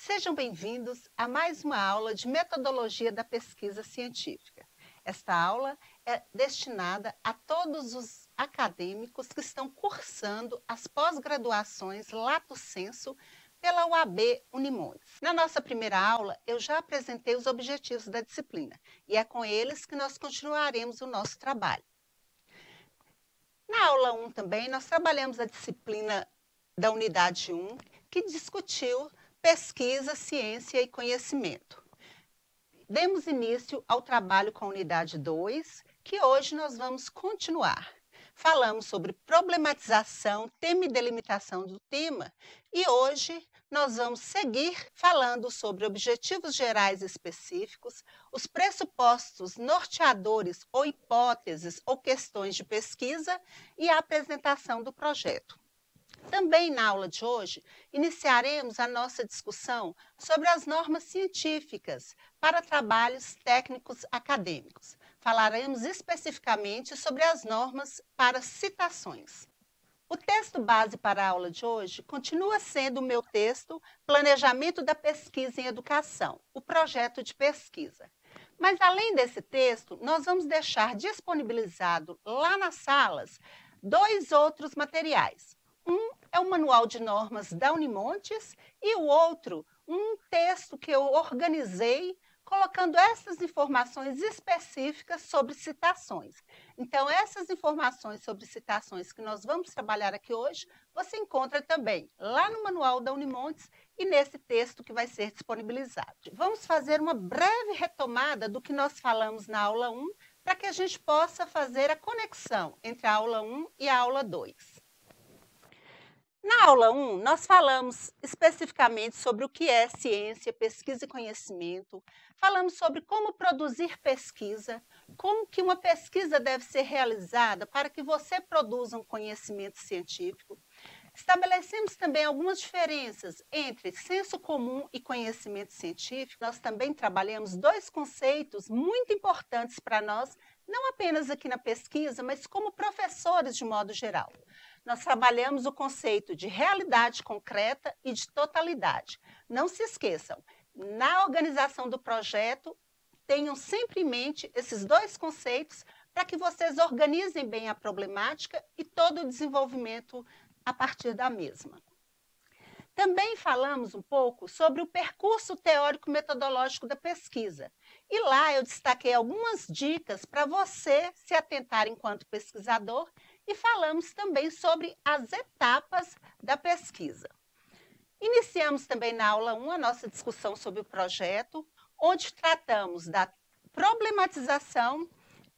Sejam bem-vindos a mais uma aula de metodologia da pesquisa científica. Esta aula é destinada a todos os acadêmicos que estão cursando as pós-graduações Lato Sensu pela UAB Unimontes. Na nossa primeira aula, eu já apresentei os objetivos da disciplina e é com eles que nós continuaremos o nosso trabalho. Na aula 1 também, nós trabalhamos a disciplina da unidade 1, que discutiu pesquisa, ciência e conhecimento. Demos início ao trabalho com a unidade 2, que hoje nós vamos continuar. Falamos sobre problematização, tema e delimitação do tema, e hoje nós vamos seguir falando sobre objetivos gerais específicos, os pressupostos norteadores ou hipóteses ou questões de pesquisa e a apresentação do projeto. Também na aula de hoje, iniciaremos a nossa discussão sobre as normas científicas para trabalhos técnicos acadêmicos. Falaremos especificamente sobre as normas para citações. O texto base para a aula de hoje continua sendo o meu texto Planejamento da Pesquisa em Educação, o projeto de pesquisa. Mas, além desse texto, nós vamos deixar disponibilizado lá nas salas 2 outros materiais. Um é o Manual de Normas da Unimontes e o outro, um texto que eu organizei colocando essas informações específicas sobre citações. Então, essas informações sobre citações que nós vamos trabalhar aqui hoje, você encontra também lá no Manual da Unimontes e nesse texto que vai ser disponibilizado. Vamos fazer uma breve retomada do que nós falamos na aula 1, para que a gente possa fazer a conexão entre a aula 1 e a aula 2. Na aula 1, nós falamos especificamente sobre o que é ciência, pesquisa e conhecimento, falamos sobre como produzir pesquisa, como que uma pesquisa deve ser realizada para que você produza um conhecimento científico. Estabelecemos também algumas diferenças entre senso comum e conhecimento científico. Nós também trabalhamos 2 conceitos muito importantes para nós, não apenas aqui na pesquisa, mas como professores de modo geral. Nós trabalhamos o conceito de realidade concreta e de totalidade. Não se esqueçam, na organização do projeto, tenham sempre em mente esses 2 conceitos para que vocês organizem bem a problemática e todo o desenvolvimento a partir da mesma. Também falamos um pouco sobre o percurso teórico-metodológico da pesquisa. E lá eu destaquei algumas dicas para você se atentar enquanto pesquisador e falamos também sobre as etapas da pesquisa. Iniciamos também na aula 1 a nossa discussão sobre o projeto, onde tratamos da problematização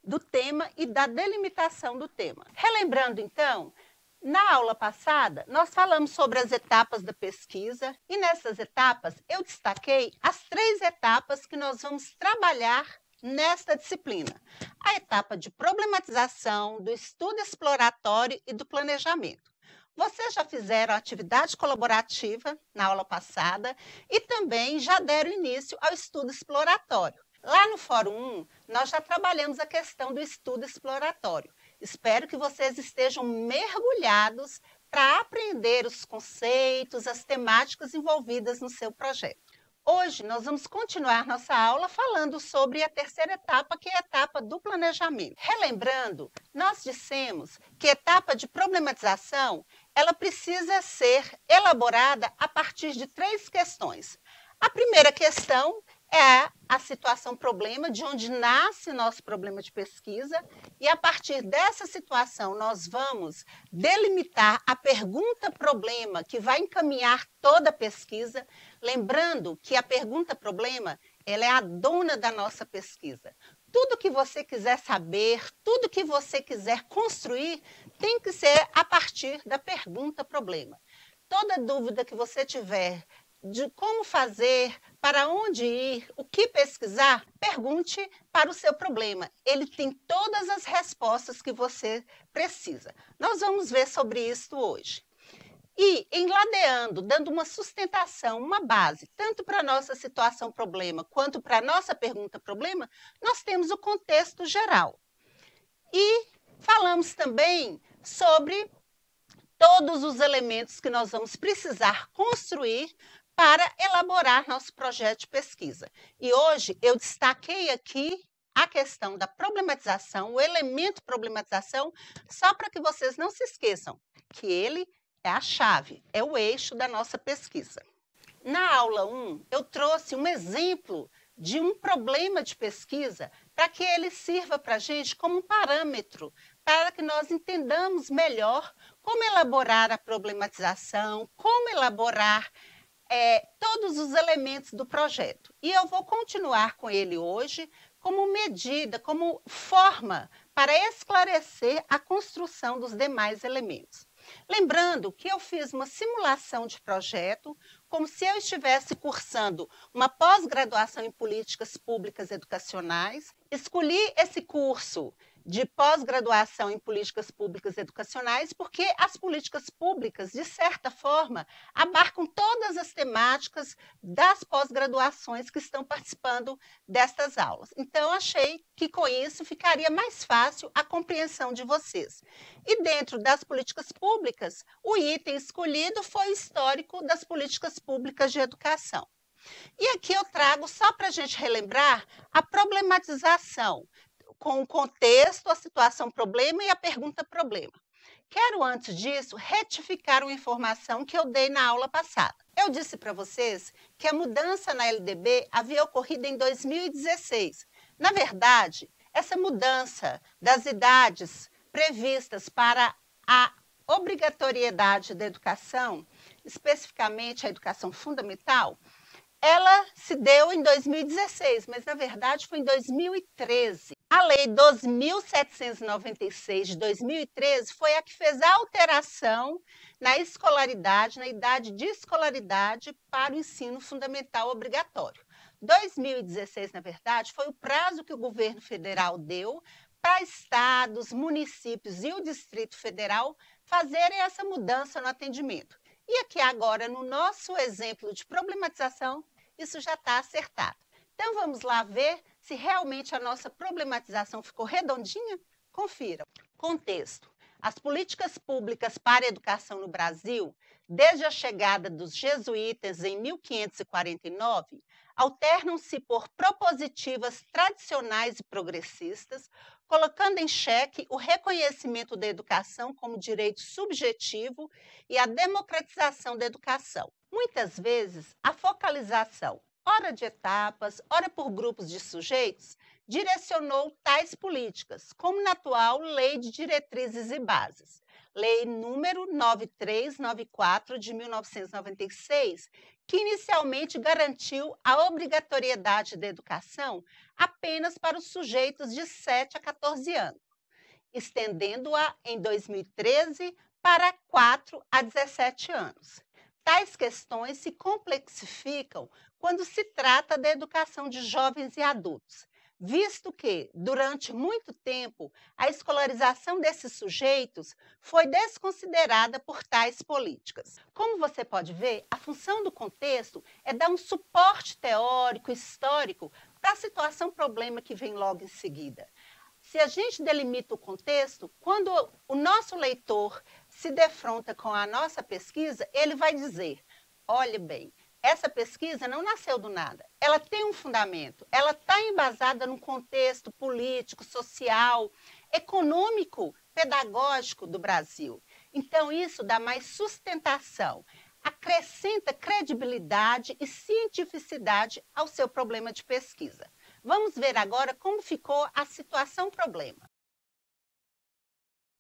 do tema e da delimitação do tema. Relembrando, então, na aula passada, nós falamos sobre as etapas da pesquisa e nessas etapas eu destaquei as 3 etapas que nós vamos trabalhar nesta disciplina. A etapa de problematização, do estudo exploratório e do planejamento. Vocês já fizeram a atividade colaborativa na aula passada e também já deram início ao estudo exploratório. Lá no Fórum 1, nós já trabalhamos a questão do estudo exploratório. Espero que vocês estejam mergulhados para aprender os conceitos, as temáticas envolvidas no seu projeto. Hoje, nós vamos continuar nossa aula falando sobre a terceira etapa, que é a etapa do planejamento. Relembrando, nós dissemos que a etapa de problematização, ela precisa ser elaborada a partir de 3 questões. A primeira questão é a situação-problema, de onde nasce o nosso problema de pesquisa, e a partir dessa situação nós vamos delimitar a pergunta-problema que vai encaminhar toda a pesquisa, lembrando que a pergunta-problema ela é a dona da nossa pesquisa. Tudo que você quiser saber, tudo que você quiser construir, tem que ser a partir da pergunta-problema. Toda dúvida que você tiver de como fazer, para onde ir, o que pesquisar, pergunte para o seu problema. Ele tem todas as respostas que você precisa. Nós vamos ver sobre isso hoje. E, enladeando, dando uma sustentação, uma base, tanto para a nossa situação-problema quanto para a nossa pergunta-problema, nós temos o contexto geral. E falamos também sobre todos os elementos que nós vamos precisar construir para elaborar nosso projeto de pesquisa. E hoje eu destaquei aqui a questão da problematização, o elemento problematização, só para que vocês não se esqueçam que ele é a chave, é o eixo da nossa pesquisa. Na aula 1, eu trouxe um exemplo de um problema de pesquisa para que ele sirva para a gente como um parâmetro, para que nós entendamos melhor como elaborar a problematização, como elaborar todos os elementos do projeto. E eu vou continuar com ele hoje como medida, como forma para esclarecer a construção dos demais elementos. Lembrando que eu fiz uma simulação de projeto, como se eu estivesse cursando uma pós-graduação em políticas públicas educacionais. Escolhi esse curso de pós-graduação em políticas públicas educacionais porque as políticas públicas, de certa forma, abarcam todas as temáticas das pós-graduações que estão participando destas aulas. Então, achei que com isso ficaria mais fácil a compreensão de vocês. E dentro das políticas públicas, o item escolhido foi o histórico das políticas públicas de educação. E aqui eu trago, só para a gente relembrar, a problematização, com o contexto, a situação problema e a pergunta problema. Quero, antes disso, retificar uma informação que eu dei na aula passada. Eu disse para vocês que a mudança na LDB havia ocorrido em 2016. Na verdade, essa mudança das idades previstas para a obrigatoriedade da educação, especificamente a educação fundamental, ela se deu em 2016, mas na verdade foi em 2013. A Lei 2.796 de 2013 foi a que fez a alteração na escolaridade, na idade de escolaridade para o ensino fundamental obrigatório. 2016, na verdade, foi o prazo que o governo federal deu para estados, municípios e o Distrito Federal fazerem essa mudança no atendimento. E aqui agora, no nosso exemplo de problematização, isso já está acertado. Então, vamos lá ver se realmente a nossa problematização ficou redondinha? Confira. Contexto. As políticas públicas para a educação no Brasil, desde a chegada dos jesuítas em 1549, alternam-se por propositivas tradicionais e progressistas, colocando em xeque o reconhecimento da educação como direito subjetivo e a democratização da educação. Muitas vezes, a focalização, ora de etapas, ora por grupos de sujeitos, direcionou tais políticas, como na atual Lei de Diretrizes e Bases, Lei número 9394 de 1996, que inicialmente garantiu a obrigatoriedade da educação apenas para os sujeitos de 7 a 14 anos, estendendo-a em 2013 para 4 a 17 anos. Tais questões se complexificam quando se trata da educação de jovens e adultos, visto que, durante muito tempo, a escolarização desses sujeitos foi desconsiderada por tais políticas. Como você pode ver, a função do contexto é dar um suporte teórico, histórico, para a situação problema que vem logo em seguida. Se a gente delimita o contexto, quando o nosso leitor se defronta com a nossa pesquisa, ele vai dizer, olhe bem, essa pesquisa não nasceu do nada, ela tem um fundamento, ela está embasada num contexto político, social, econômico, pedagógico do Brasil. Então, isso dá mais sustentação, acrescenta credibilidade e cientificidade ao seu problema de pesquisa. Vamos ver agora como ficou a situação problema.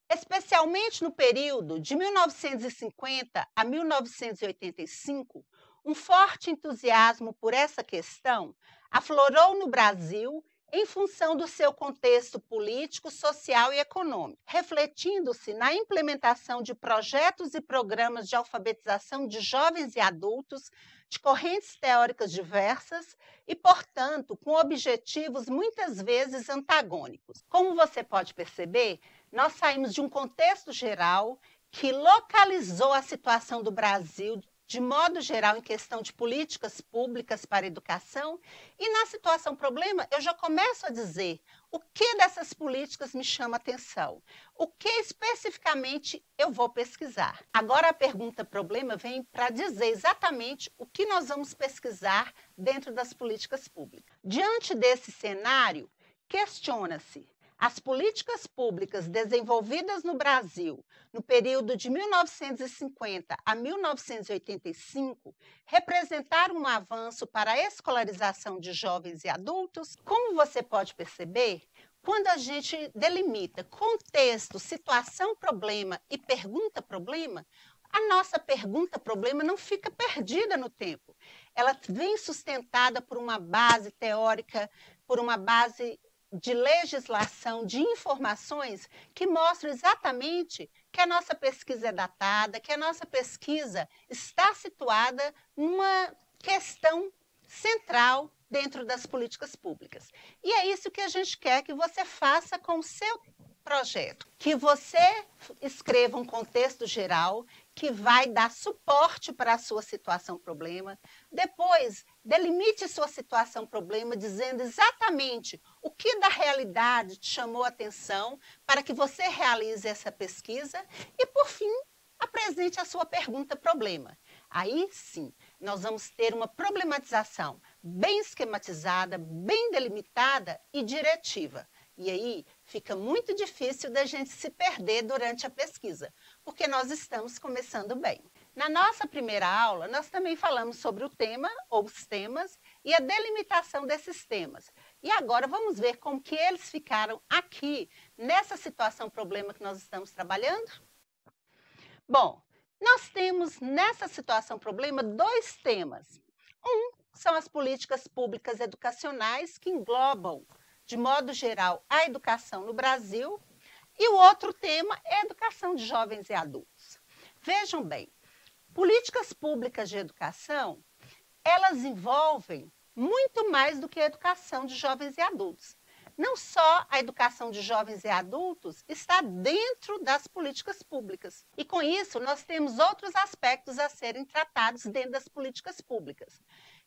Especialmente no período de 1950 a 1985, um forte entusiasmo por essa questão aflorou no Brasil em função do seu contexto político, social e econômico, refletindo-se na implementação de projetos e programas de alfabetização de jovens e adultos de correntes teóricas diversas e, portanto, com objetivos muitas vezes antagônicos. Como você pode perceber, nós saímos de um contexto geral que localizou a situação do Brasil de modo geral, em questão de políticas públicas para a educação, e na situação problema, eu já começo a dizer o que dessas políticas me chama atenção, o que especificamente eu vou pesquisar. Agora, a pergunta problema vem para dizer exatamente o que nós vamos pesquisar dentro das políticas públicas. Diante desse cenário, questiona-se: as políticas públicas desenvolvidas no Brasil no período de 1950 a 1985 representaram um avanço para a escolarização de jovens e adultos? Como você pode perceber, quando a gente delimita contexto, situação, problema e pergunta problema, a nossa pergunta problema não fica perdida no tempo. Ela vem sustentada por uma base teórica, por uma base de legislação, de informações que mostram exatamente que a nossa pesquisa é datada, que a nossa pesquisa está situada numa questão central dentro das políticas públicas. E é isso que a gente quer que você faça com o seu projeto, que você escreva um contexto geral que vai dar suporte para a sua situação problema. Depois, delimite sua situação problema dizendo exatamente o que da realidade te chamou a atenção para que você realize essa pesquisa e, por fim, apresente a sua pergunta problema. Aí sim, nós vamos ter uma problematização bem esquematizada, bem delimitada e diretiva. E aí fica muito difícil da gente se perder durante a pesquisa, porque nós estamos começando bem. Na nossa primeira aula, nós também falamos sobre o tema ou os temas e a delimitação desses temas. E agora vamos ver como que eles ficaram aqui, nessa situação problema que nós estamos trabalhando? Bom, nós temos nessa situação problema dois temas. Um são as políticas públicas educacionais que englobam, de modo geral, a educação no Brasil, e o outro tema é a educação de jovens e adultos. Vejam bem, políticas públicas de educação, elas envolvem muito mais do que a educação de jovens e adultos. Não só a educação de jovens e adultos está dentro das políticas públicas. E com isso, nós temos outros aspectos a serem tratados dentro das políticas públicas.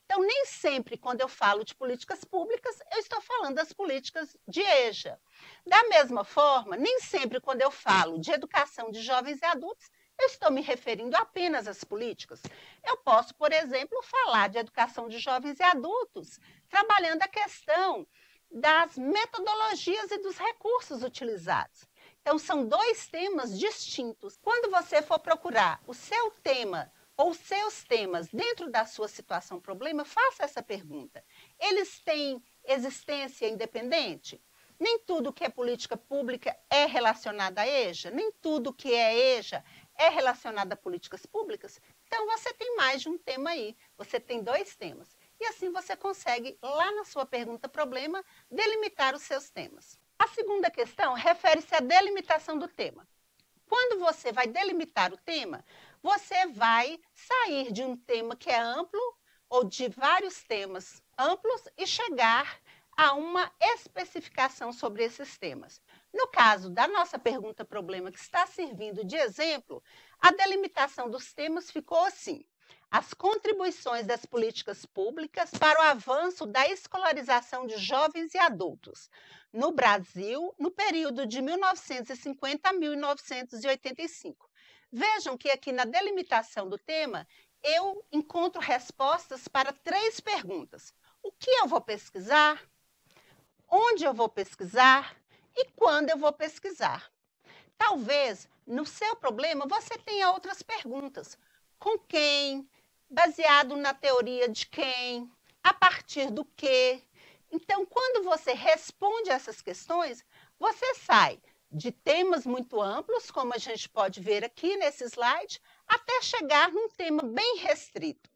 Então, nem sempre, quando eu falo de políticas públicas, eu estou falando das políticas de EJA. Da mesma forma, nem sempre, quando eu falo de educação de jovens e adultos, eu estou me referindo apenas às políticas. Eu posso, por exemplo, falar de educação de jovens e adultos, trabalhando a questão das metodologias e dos recursos utilizados. Então, são dois temas distintos. Quando você for procurar o seu tema ou seus temas dentro da sua situação problema, faça essa pergunta. Eles têm existência independente? Nem tudo que é política pública é relacionado à EJA, nem tudo que é EJA é relacionado a políticas públicas. Então, você tem mais de um tema aí, você tem dois temas. E assim você consegue, lá na sua pergunta problema, delimitar os seus temas. A segunda questão refere-se à delimitação do tema. Quando você vai delimitar o tema, você vai sair de um tema que é amplo ou de vários temas amplos e chegar a uma especificação sobre esses temas. No caso da nossa pergunta problema, que está servindo de exemplo, a delimitação dos temas ficou assim: as contribuições das políticas públicas para o avanço da escolarização de jovens e adultos no Brasil no período de 1950 a 1985. Vejam que aqui na delimitação do tema, eu encontro respostas para 3 perguntas. O que eu vou pesquisar? Onde eu vou pesquisar? E quando eu vou pesquisar? Talvez, no seu problema, você tenha outras perguntas. Com quem? Baseado na teoria de quem? A partir do quê? Então, quando você responde essas questões, você sai de temas muito amplos, como a gente pode ver aqui nesse slide, até chegar num tema bem restrito.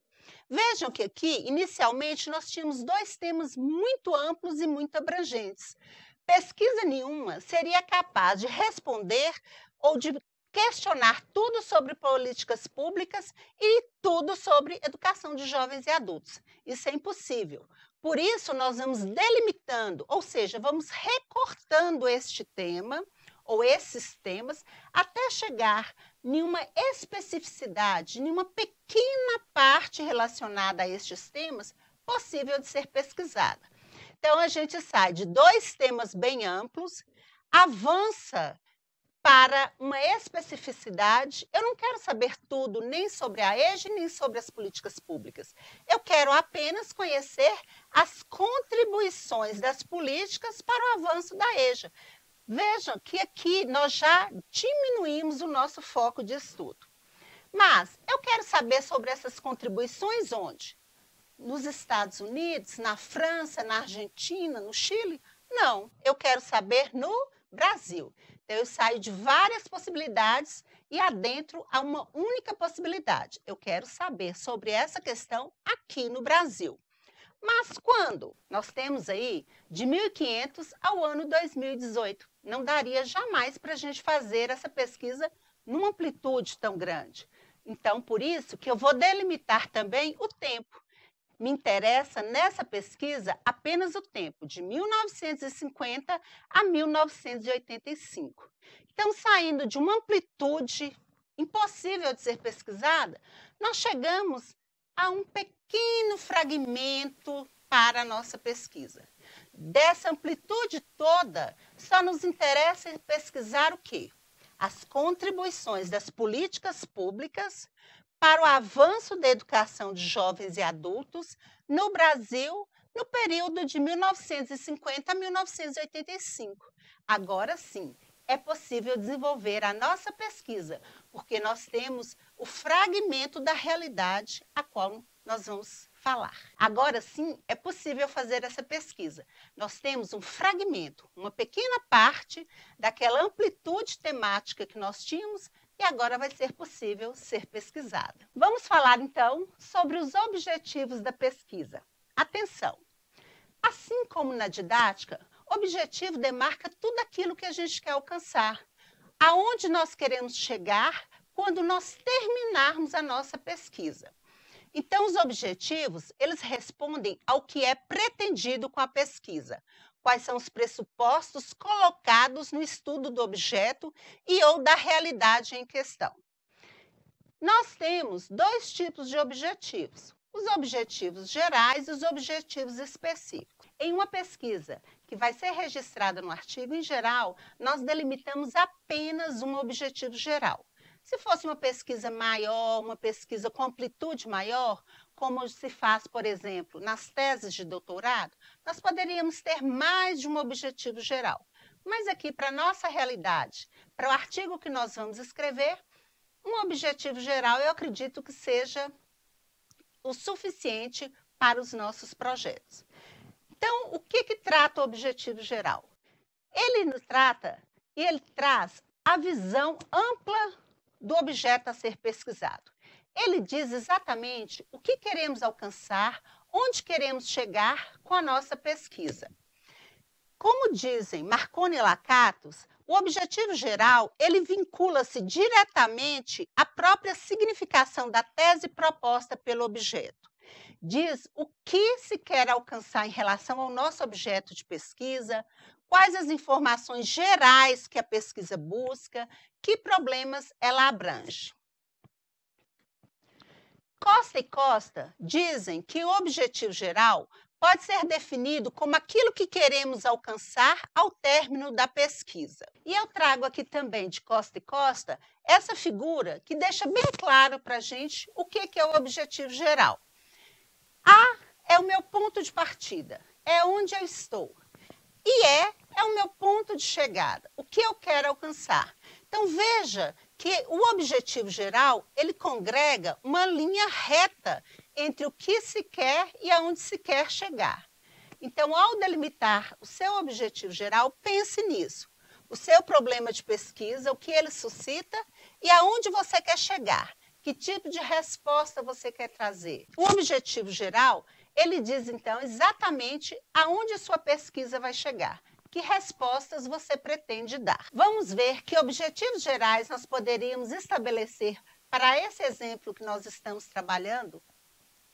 Vejam que aqui, inicialmente, nós tínhamos 2 temas muito amplos e muito abrangentes. Pesquisa nenhuma seria capaz de responder ou de questionar tudo sobre políticas públicas e tudo sobre educação de jovens e adultos. Isso é impossível. Por isso, nós vamos delimitando, ou seja, vamos recortando este tema ou esses temas até chegar nenhuma especificidade, nenhuma pequena parte relacionada a estes temas possível de ser pesquisada. Então, a gente sai de 2 temas bem amplos, avança para uma especificidade. Eu não quero saber tudo, nem sobre a EJA, nem sobre as políticas públicas. Eu quero apenas conhecer as contribuições das políticas para o avanço da EJA. Vejam que aqui nós já diminuímos o nosso foco de estudo. Mas eu quero saber sobre essas contribuições onde? Nos Estados Unidos, na França, na Argentina, no Chile? Não, eu quero saber no Brasil. Então, eu saio de várias possibilidades e adentro a uma única possibilidade. Eu quero saber sobre essa questão aqui no Brasil. Mas quando? Nós temos aí de 1500 ao ano 2018. Não daria jamais para a gente fazer essa pesquisa numa amplitude tão grande. Então, por isso que eu vou delimitar também o tempo. Me interessa nessa pesquisa apenas o tempo de 1950 a 1985. Então, saindo de uma amplitude impossível de ser pesquisada, nós chegamos a um pequeno fragmento para a nossa pesquisa. Dessa amplitude toda, só nos interessa pesquisar o quê? As contribuições das políticas públicas para o avanço da educação de jovens e adultos no Brasil no período de 1950 a 1985. Agora sim, é possível desenvolver a nossa pesquisa, porque nós temos o fragmento da realidade a qual nós vamos falar. Agora sim, é possível fazer essa pesquisa. Nós temos um fragmento, uma pequena parte daquela amplitude temática que nós tínhamos e agora vai ser possível ser pesquisada. Vamos falar, então, sobre os objetivos da pesquisa. Atenção! Assim como na didática, objetivo demarca tudo aquilo que a gente quer alcançar, aonde nós queremos chegar quando nós terminarmos a nossa pesquisa. Então, os objetivos, eles respondem ao que é pretendido com a pesquisa. Quais são os pressupostos colocados no estudo do objeto e ou da realidade em questão. Nós temos 2 tipos de objetivos, os objetivos gerais e os objetivos específicos. Em uma pesquisa que vai ser registrada no artigo, em geral, nós delimitamos apenas um objetivo geral. Se fosse uma pesquisa maior, uma pesquisa com amplitude maior, como se faz, por exemplo, nas teses de doutorado, nós poderíamos ter mais de um objetivo geral. Mas aqui, para a nossa realidade, para o artigo que nós vamos escrever, um objetivo geral eu acredito que seja o suficiente para os nossos projetos. Então, o que trata o objetivo geral? Ele trata e ele traz a visão ampla do objeto a ser pesquisado. Ele diz exatamente o que queremos alcançar, onde queremos chegar com a nossa pesquisa. Como dizem Marconi e Lakatos, o objetivo geral, ele vincula-se diretamente à própria significação da tese proposta pelo objeto. Diz o que se quer alcançar em relação ao nosso objeto de pesquisa, quais as informações gerais que a pesquisa busca, que problemas ela abrange. Costa e Costa dizem que o objetivo geral pode ser definido como aquilo que queremos alcançar ao término da pesquisa. E eu trago aqui também de Costa e Costa essa figura que deixa bem claro para a gente o que é o objetivo geral. A é o meu ponto de partida, é onde eu estou. E é o meu ponto de chegada, o que eu quero alcançar. Então, veja que o objetivo geral, ele congrega uma linha reta entre o que se quer e aonde se quer chegar. Então, ao delimitar o seu objetivo geral, pense nisso. O seu problema de pesquisa, o que ele suscita e aonde você quer chegar. Que tipo de resposta você quer trazer? O objetivo geral, ele diz, então, exatamente aonde a sua pesquisa vai chegar. Que respostas você pretende dar? Vamos ver que objetivos gerais nós poderíamos estabelecer para esse exemplo que nós estamos trabalhando,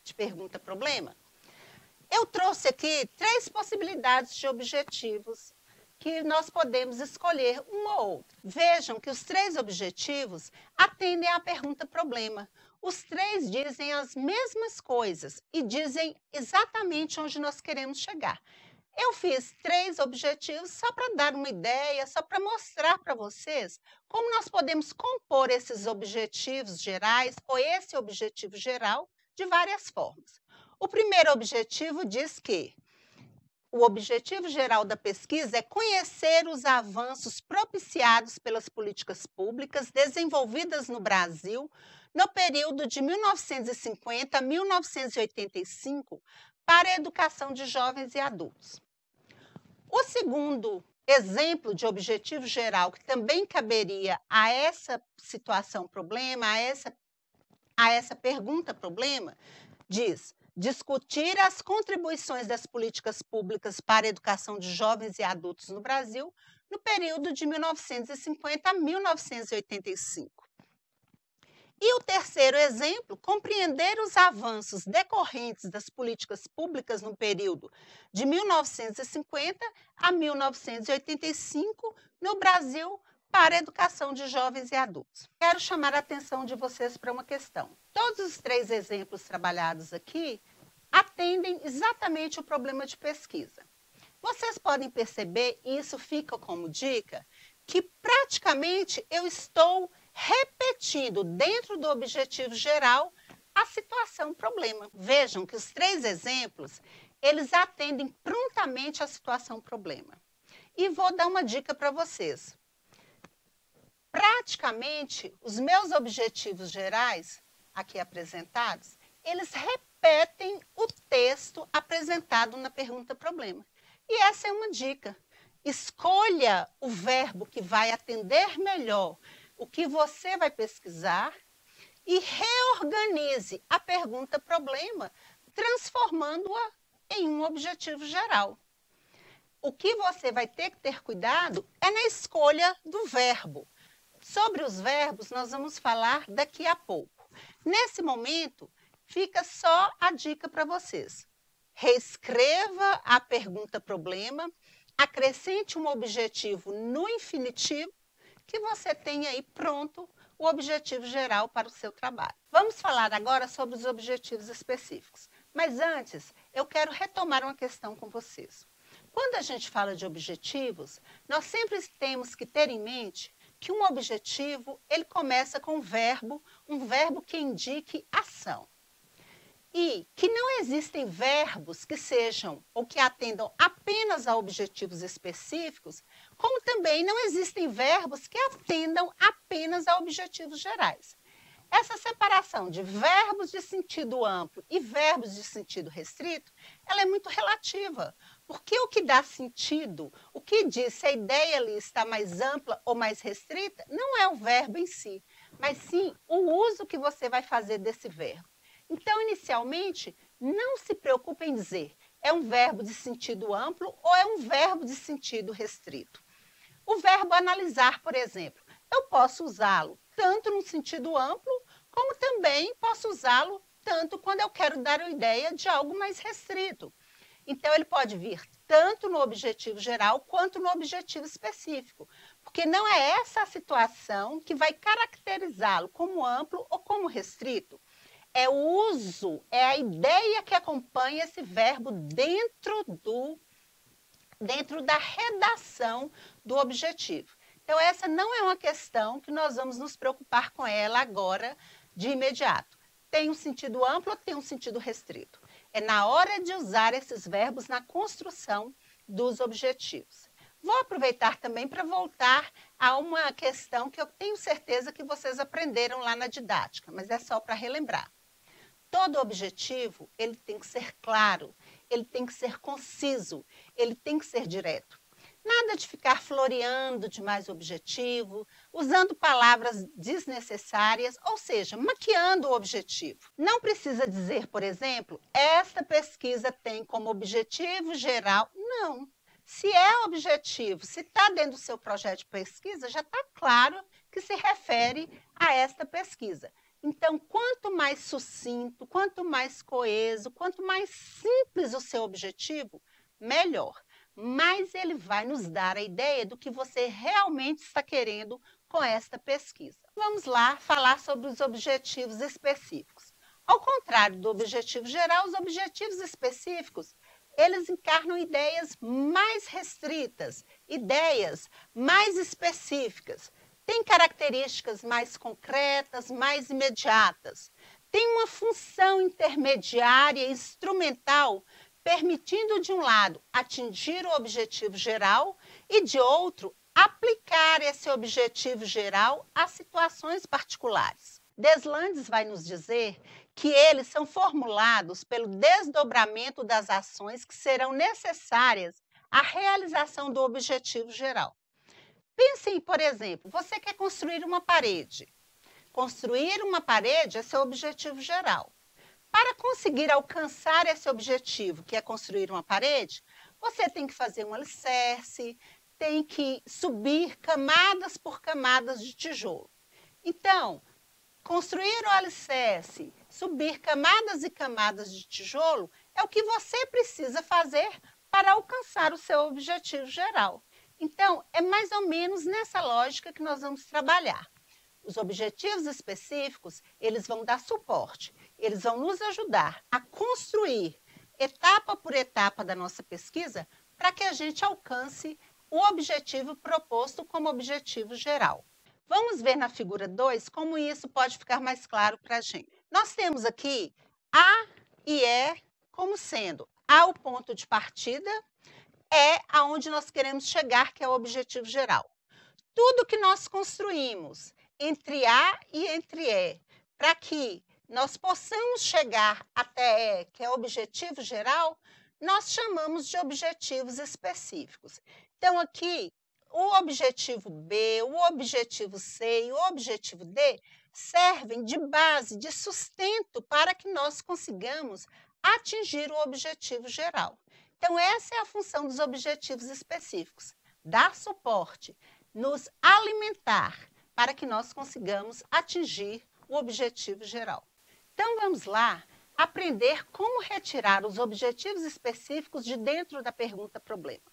de pergunta-problema. Eu trouxe aqui 3 possibilidades de objetivos que nós podemos escolher um ou outro. Vejam que os 3 objetivos atendem à pergunta-problema. Os 3 dizem as mesmas coisas e dizem exatamente onde nós queremos chegar. Eu fiz 3 objetivos só para dar uma ideia, só para mostrar para vocês como nós podemos compor esses objetivos gerais ou esse objetivo geral de várias formas. O primeiro objetivo diz que o objetivo geral da pesquisa é conhecer os avanços propiciados pelas políticas públicas desenvolvidas no Brasil no período de 1950 a 1985 para a educação de jovens e adultos. O segundo exemplo de objetivo geral, que também caberia a essa situação-problema, a essa pergunta-problema, diz: discutir as contribuições das políticas públicas para a educação de jovens e adultos no Brasil no período de 1950 a 1985. E o terceiro exemplo, compreender os avanços decorrentes das políticas públicas no período de 1950 a 1985 no Brasil para a educação de jovens e adultos. Quero chamar a atenção de vocês para uma questão. Todos os 3 exemplos trabalhados aqui atendem exatamente o problema de pesquisa. Vocês podem perceber, e isso fica como dica, que praticamente eu estou repetindo dentro do objetivo geral a situação-problema. Vejam que os 3 exemplos, eles atendem prontamente a situação-problema. E vou dar uma dica para vocês. Praticamente, os meus objetivos gerais, aqui apresentados, eles repetem o texto apresentado na pergunta-problema. E essa é uma dica. Escolha o verbo que vai atender melhor o que você vai pesquisar e reorganize a pergunta-problema, transformando-a em um objetivo geral. O que você vai ter que ter cuidado é na escolha do verbo. Sobre os verbos, nós vamos falar daqui a pouco. Nesse momento, fica só a dica para vocês. Reescreva a pergunta-problema, acrescente um objetivo no infinitivo, que você tenha aí pronto o objetivo geral para o seu trabalho. Vamos falar agora sobre os objetivos específicos. Mas antes, eu quero retomar uma questão com vocês. Quando a gente fala de objetivos, nós sempre temos que ter em mente que um objetivo, ele começa com um verbo que indique ação. E que não existem verbos que sejam ou que atendam apenas a objetivos específicos, como também não existem verbos que atendam apenas a objetivos gerais. Essa separação de verbos de sentido amplo e verbos de sentido restrito, ela é muito relativa, porque o que dá sentido, o que diz se a ideia ali está mais ampla ou mais restrita, não é o verbo em si, mas sim o uso que você vai fazer desse verbo. Então, inicialmente, não se preocupe em dizer é um verbo de sentido amplo ou é um verbo de sentido restrito. O verbo analisar, por exemplo, eu posso usá-lo tanto no sentido amplo, como também posso usá-lo tanto quando eu quero dar uma ideia de algo mais restrito. Então, ele pode vir tanto no objetivo geral quanto no objetivo específico, porque não é essa a situação que vai caracterizá-lo como amplo ou como restrito. É o uso, é a ideia que acompanha esse verbo dentro da redação do objetivo. Então, essa não é uma questão que nós vamos nos preocupar com ela agora, de imediato. Tem um sentido amplo ou tem um sentido restrito? É na hora de usar esses verbos na construção dos objetivos. Vou aproveitar também para voltar a uma questão que eu tenho certeza que vocês aprenderam lá na didática, mas é só para relembrar. Todo objetivo, ele tem que ser claro, ele tem que ser conciso, ele tem que ser direto. Nada de ficar floreando demais o objetivo, usando palavras desnecessárias, ou seja, maquiando o objetivo. Não precisa dizer, por exemplo, esta pesquisa tem como objetivo geral. Não. Se é objetivo, se está dentro do seu projeto de pesquisa, já está claro que se refere a esta pesquisa. Então, quanto mais sucinto, quanto mais coeso, quanto mais simples o seu objetivo, melhor. mais ele vai nos dar a ideia do que você realmente está querendo com esta pesquisa. Vamos lá falar sobre os objetivos específicos. Ao contrário do objetivo geral, os objetivos específicos, eles encarnam ideias mais restritas, ideias mais específicas, têm características mais concretas, mais imediatas, têm uma função intermediária instrumental, permitindo, de um lado, atingir o objetivo geral e, de outro, aplicar esse objetivo geral a situações particulares. Deslandes vai nos dizer que eles são formulados pelo desdobramento das ações que serão necessárias à realização do objetivo geral. Pensem, por exemplo, você quer construir uma parede. Construir uma parede é seu objetivo geral. Para conseguir alcançar esse objetivo, que é construir uma parede, você tem que fazer um alicerce, tem que subir camadas por camadas de tijolo. Então, construir o alicerce, subir camadas e camadas de tijolo é o que você precisa fazer para alcançar o seu objetivo geral. Então, é mais ou menos nessa lógica que nós vamos trabalhar. Os objetivos específicos, eles vão dar suporte, eles vão nos ajudar a construir etapa por etapa da nossa pesquisa para que a gente alcance o objetivo proposto como objetivo geral. Vamos ver na figura 2 como isso pode ficar mais claro para a gente. Nós temos aqui A e E como sendo A o ponto de partida, E aonde nós queremos chegar, que é o objetivo geral. Tudo que nós construímos entre A e entre E, para que nós possamos chegar até E, que é o objetivo geral, nós chamamos de objetivos específicos. Então, aqui, o objetivo B, o objetivo C e o objetivo D servem de base, de sustento para que nós consigamos atingir o objetivo geral. Então, essa é a função dos objetivos específicos, dar suporte, nos alimentar para que nós consigamos atingir o objetivo geral. Então, vamos lá aprender como retirar os objetivos específicos de dentro da pergunta-problema.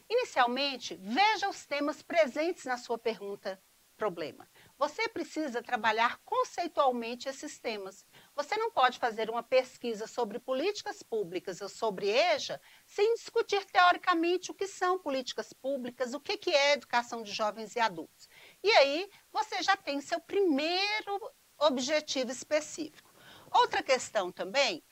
Inicialmente, veja os temas presentes na sua pergunta-problema. Você precisa trabalhar conceitualmente esses temas. Você não pode fazer uma pesquisa sobre políticas públicas ou sobre EJA sem discutir teoricamente o que são políticas públicas, o que é educação de jovens e adultos. E aí, você já tem seu primeiro objetivo específico. Outra questão também,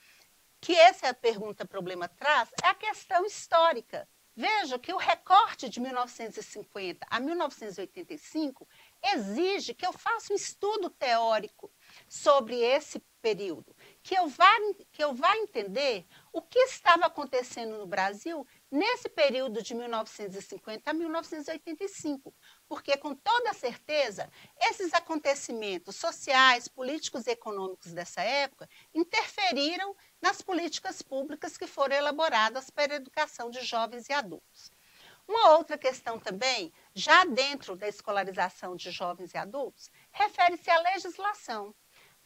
que essa pergunta-problema traz, é a questão histórica. Veja que o recorte de 1950 a 1985 exige que eu faça um estudo teórico sobre esse período, que eu vá entender o que estava acontecendo no Brasil nesse período de 1950 a 1985, porque com toda certeza esses acontecimentos sociais, políticos e econômicos dessa época interferiram nas políticas públicas que foram elaboradas para a educação de jovens e adultos. Uma outra questão também, já dentro da escolarização de jovens e adultos, refere-se à legislação.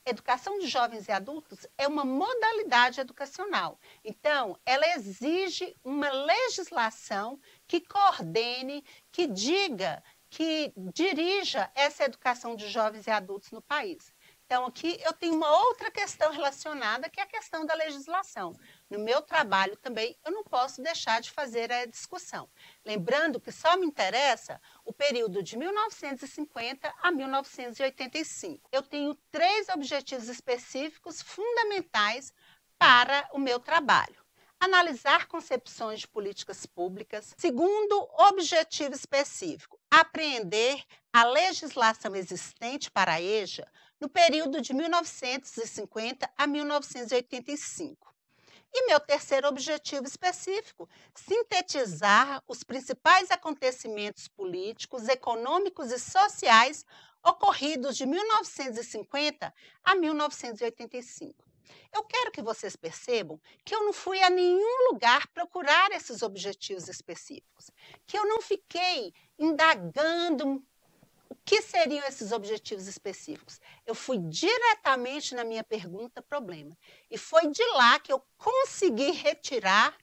Educação de jovens e adultos é uma modalidade educacional. Então, ela exige uma legislação que coordene, que diga, que dirija essa educação de jovens e adultos no país. Então, aqui eu tenho uma outra questão relacionada, que é a questão da legislação. No meu trabalho também, eu não posso deixar de fazer a discussão. Lembrando que só me interessa o período de 1950 a 1985. Eu tenho 3 objetivos específicos fundamentais para o meu trabalho. Analisar concepções de políticas públicas. Segundo objetivo específico, apreender a legislação existente para a EJA no período de 1950 a 1985. E meu terceiro objetivo específico, sintetizar os principais acontecimentos políticos, econômicos e sociais ocorridos de 1950 a 1985. Eu quero que vocês percebam que eu não fui a nenhum lugar procurar esses objetivos específicos, que eu não fiquei indagando o que seriam esses objetivos específicos. Eu fui diretamente na minha pergunta-problema. E foi de lá que eu consegui retirar,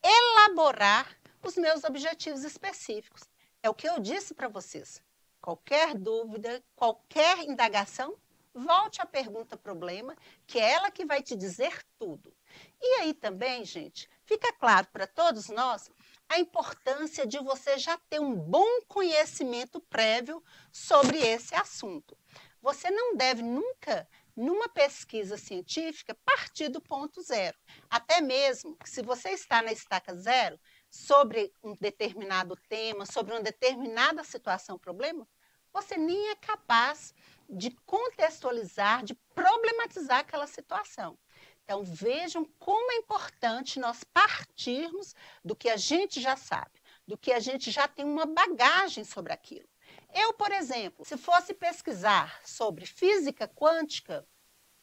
elaborar os meus objetivos específicos. É o que eu disse para vocês. Qualquer dúvida, qualquer indagação, volte à pergunta problema, que é ela que vai te dizer tudo. E aí também, gente, fica claro para todos nós a importância de você já ter um bom conhecimento prévio sobre esse assunto. Você não deve nunca, numa pesquisa científica, partir do ponto zero. Até mesmo que se você está na estaca zero, sobre um determinado tema, sobre uma determinada situação, problema, você nem é capaz de contextualizar, de problematizar aquela situação. Então, vejam como é importante nós partirmos do que a gente já sabe, do que a gente já tem uma bagagem sobre aquilo. Eu, por exemplo, se fosse pesquisar sobre física quântica,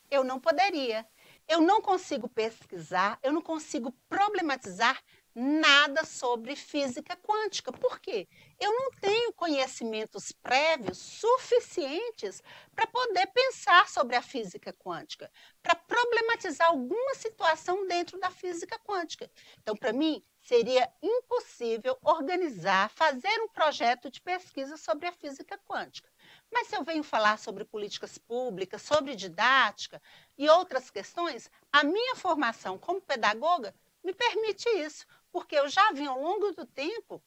eu não poderia. Eu não consigo pesquisar, eu não consigo problematizar nada sobre física quântica. Por quê? Eu não tenho conhecimentos prévios suficientes para poder pensar sobre a física quântica, para problematizar alguma situação dentro da física quântica. Então, para mim, seria impossível organizar, fazer um projeto de pesquisa sobre a física quântica. Mas se eu venho falar sobre políticas públicas, sobre didática e outras questões, a minha formação como pedagoga me permite isso, porque eu já vim ao longo do tempo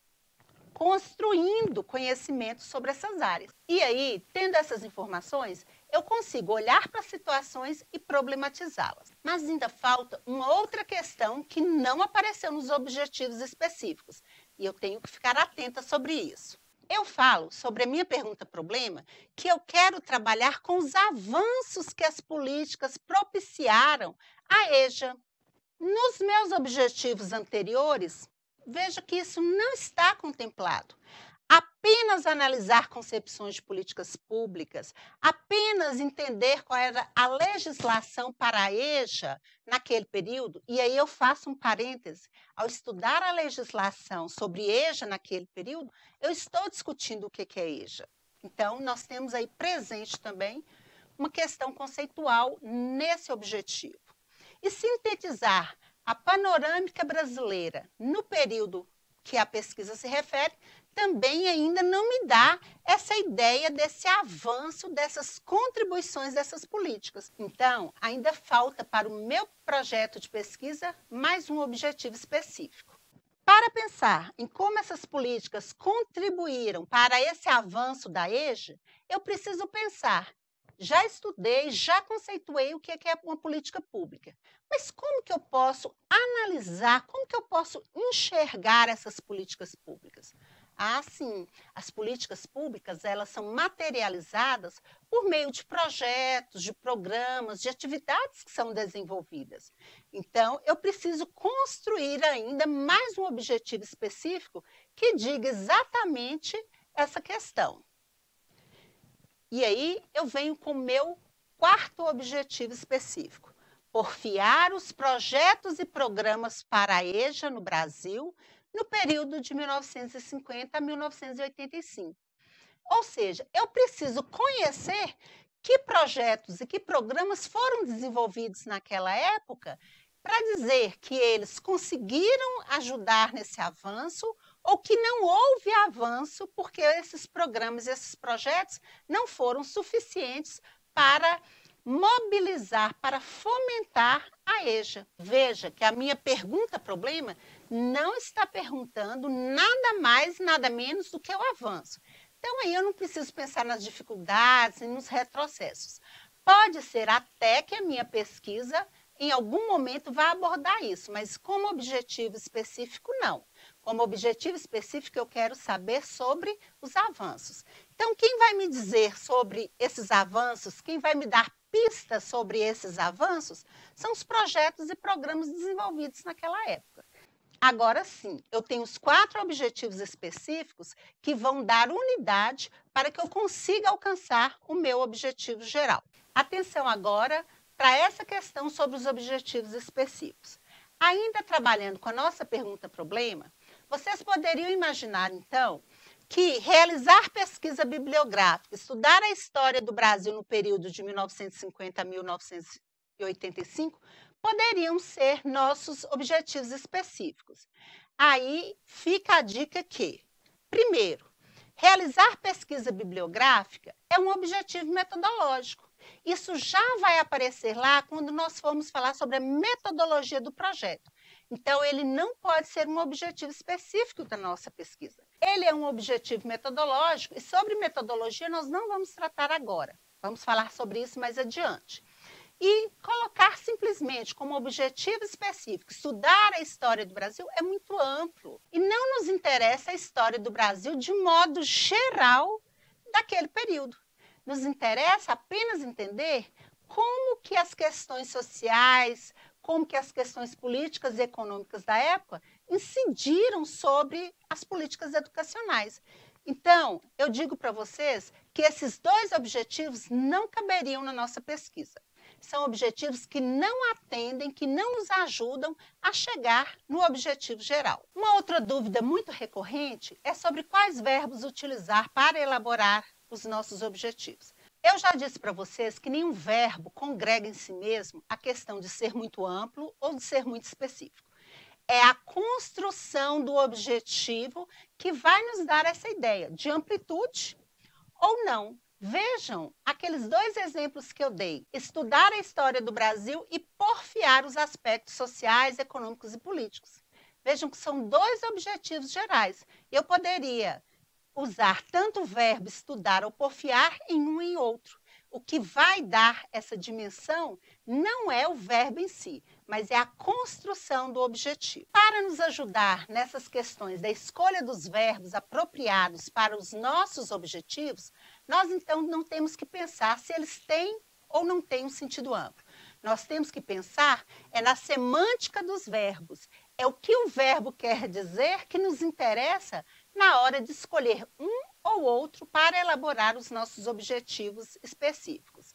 construindo conhecimento sobre essas áreas. E aí, tendo essas informações, eu consigo olhar para situações e problematizá-las. Mas ainda falta uma outra questão que não apareceu nos objetivos específicos, e eu tenho que ficar atenta sobre isso. Eu falo sobre a minha pergunta-problema que eu quero trabalhar com os avanços que as políticas propiciaram à EJA. Nos meus objetivos anteriores, veja que isso não está contemplado. Apenas analisar concepções de políticas públicas, apenas entender qual era a legislação para a EJA naquele período, e aí eu faço um parêntese, ao estudar a legislação sobre EJA naquele período, eu estou discutindo o que é EJA. Então, nós temos aí presente também uma questão conceitual nesse objetivo. E sintetizar a panorâmica brasileira no período que a pesquisa se refere, também ainda não me dá essa ideia desse avanço, dessas contribuições dessas políticas. Então, ainda falta para o meu projeto de pesquisa mais um objetivo específico. Para pensar em como essas políticas contribuíram para esse avanço da EJA, eu preciso pensar. Já estudei, já conceituei o que é uma política pública. Mas como que eu posso analisar, como que eu posso enxergar essas políticas públicas? Ah, sim, as políticas públicas, elas são materializadas por meio de projetos, de programas, de atividades que são desenvolvidas. Então, eu preciso construir ainda mais um objetivo específico que diga exatamente essa questão. E aí eu venho com o meu quarto objetivo específico: porfiar os projetos e programas para a EJA no Brasil no período de 1950 a 1985. Ou seja, eu preciso conhecer que projetos e que programas foram desenvolvidos naquela época para dizer que eles conseguiram ajudar nesse avanço ou que não houve avanço porque esses programas, esses projetos não foram suficientes para mobilizar, para fomentar a EJA. Veja que a minha pergunta-problema não está perguntando nada mais, nada menos do que o avanço. Então, aí eu não preciso pensar nas dificuldades e nos retrocessos. Pode ser até que a minha pesquisa, em algum momento, vá abordar isso, mas como objetivo específico, não. Como objetivo específico, eu quero saber sobre os avanços. Então, quem vai me dizer sobre esses avanços, quem vai me dar pistas sobre esses avanços, são os projetos e programas desenvolvidos naquela época. Agora sim, eu tenho os 4 objetivos específicos que vão dar unidade para que eu consiga alcançar o meu objetivo geral. Atenção agora para essa questão sobre os objetivos específicos. Ainda trabalhando com a nossa pergunta-problema, vocês poderiam imaginar, então, que realizar pesquisa bibliográfica, estudar a história do Brasil no período de 1950 a 1985, poderiam ser nossos objetivos específicos. aí fica a dica que, primeiro, realizar pesquisa bibliográfica é um objetivo metodológico. Isso já vai aparecer lá quando nós formos falar sobre a metodologia do projeto. Então, ele não pode ser um objetivo específico da nossa pesquisa. Ele é um objetivo metodológico e sobre metodologia nós não vamos tratar agora. Vamos falar sobre isso mais adiante. E colocar simplesmente como objetivo específico estudar a história do Brasil é muito amplo. E não nos interessa a história do Brasil de modo geral daquele período. Nos interessa apenas entender como que as questões sociais, como que as questões políticas e econômicas da época incidiram sobre as políticas educacionais. Então, eu digo para vocês que esses dois objetivos não caberiam na nossa pesquisa. São objetivos que não atendem, que não nos ajudam a chegar no objetivo geral. Uma outra dúvida muito recorrente é sobre quais verbos utilizar para elaborar os nossos objetivos. Eu já disse para vocês que nenhum verbo congrega em si mesmo a questão de ser muito amplo ou de ser muito específico. É a construção do objetivo que vai nos dar essa ideia de amplitude ou não. Vejam aqueles dois exemplos que eu dei: estudar a história do Brasil e porfiar os aspectos sociais, econômicos e políticos. Vejam que são dois objetivos gerais. Eu poderia usar tanto o verbo estudar ou porfiar em um e outro. O que vai dar essa dimensão não é o verbo em si, mas é a construção do objetivo. Para nos ajudar nessas questões da escolha dos verbos apropriados para os nossos objetivos, nós então não temos que pensar se eles têm ou não têm um sentido amplo. Nós temos que pensar na semântica dos verbos. É o que o verbo quer dizer que nos interessa na hora de escolher um ou outro para elaborar os nossos objetivos específicos.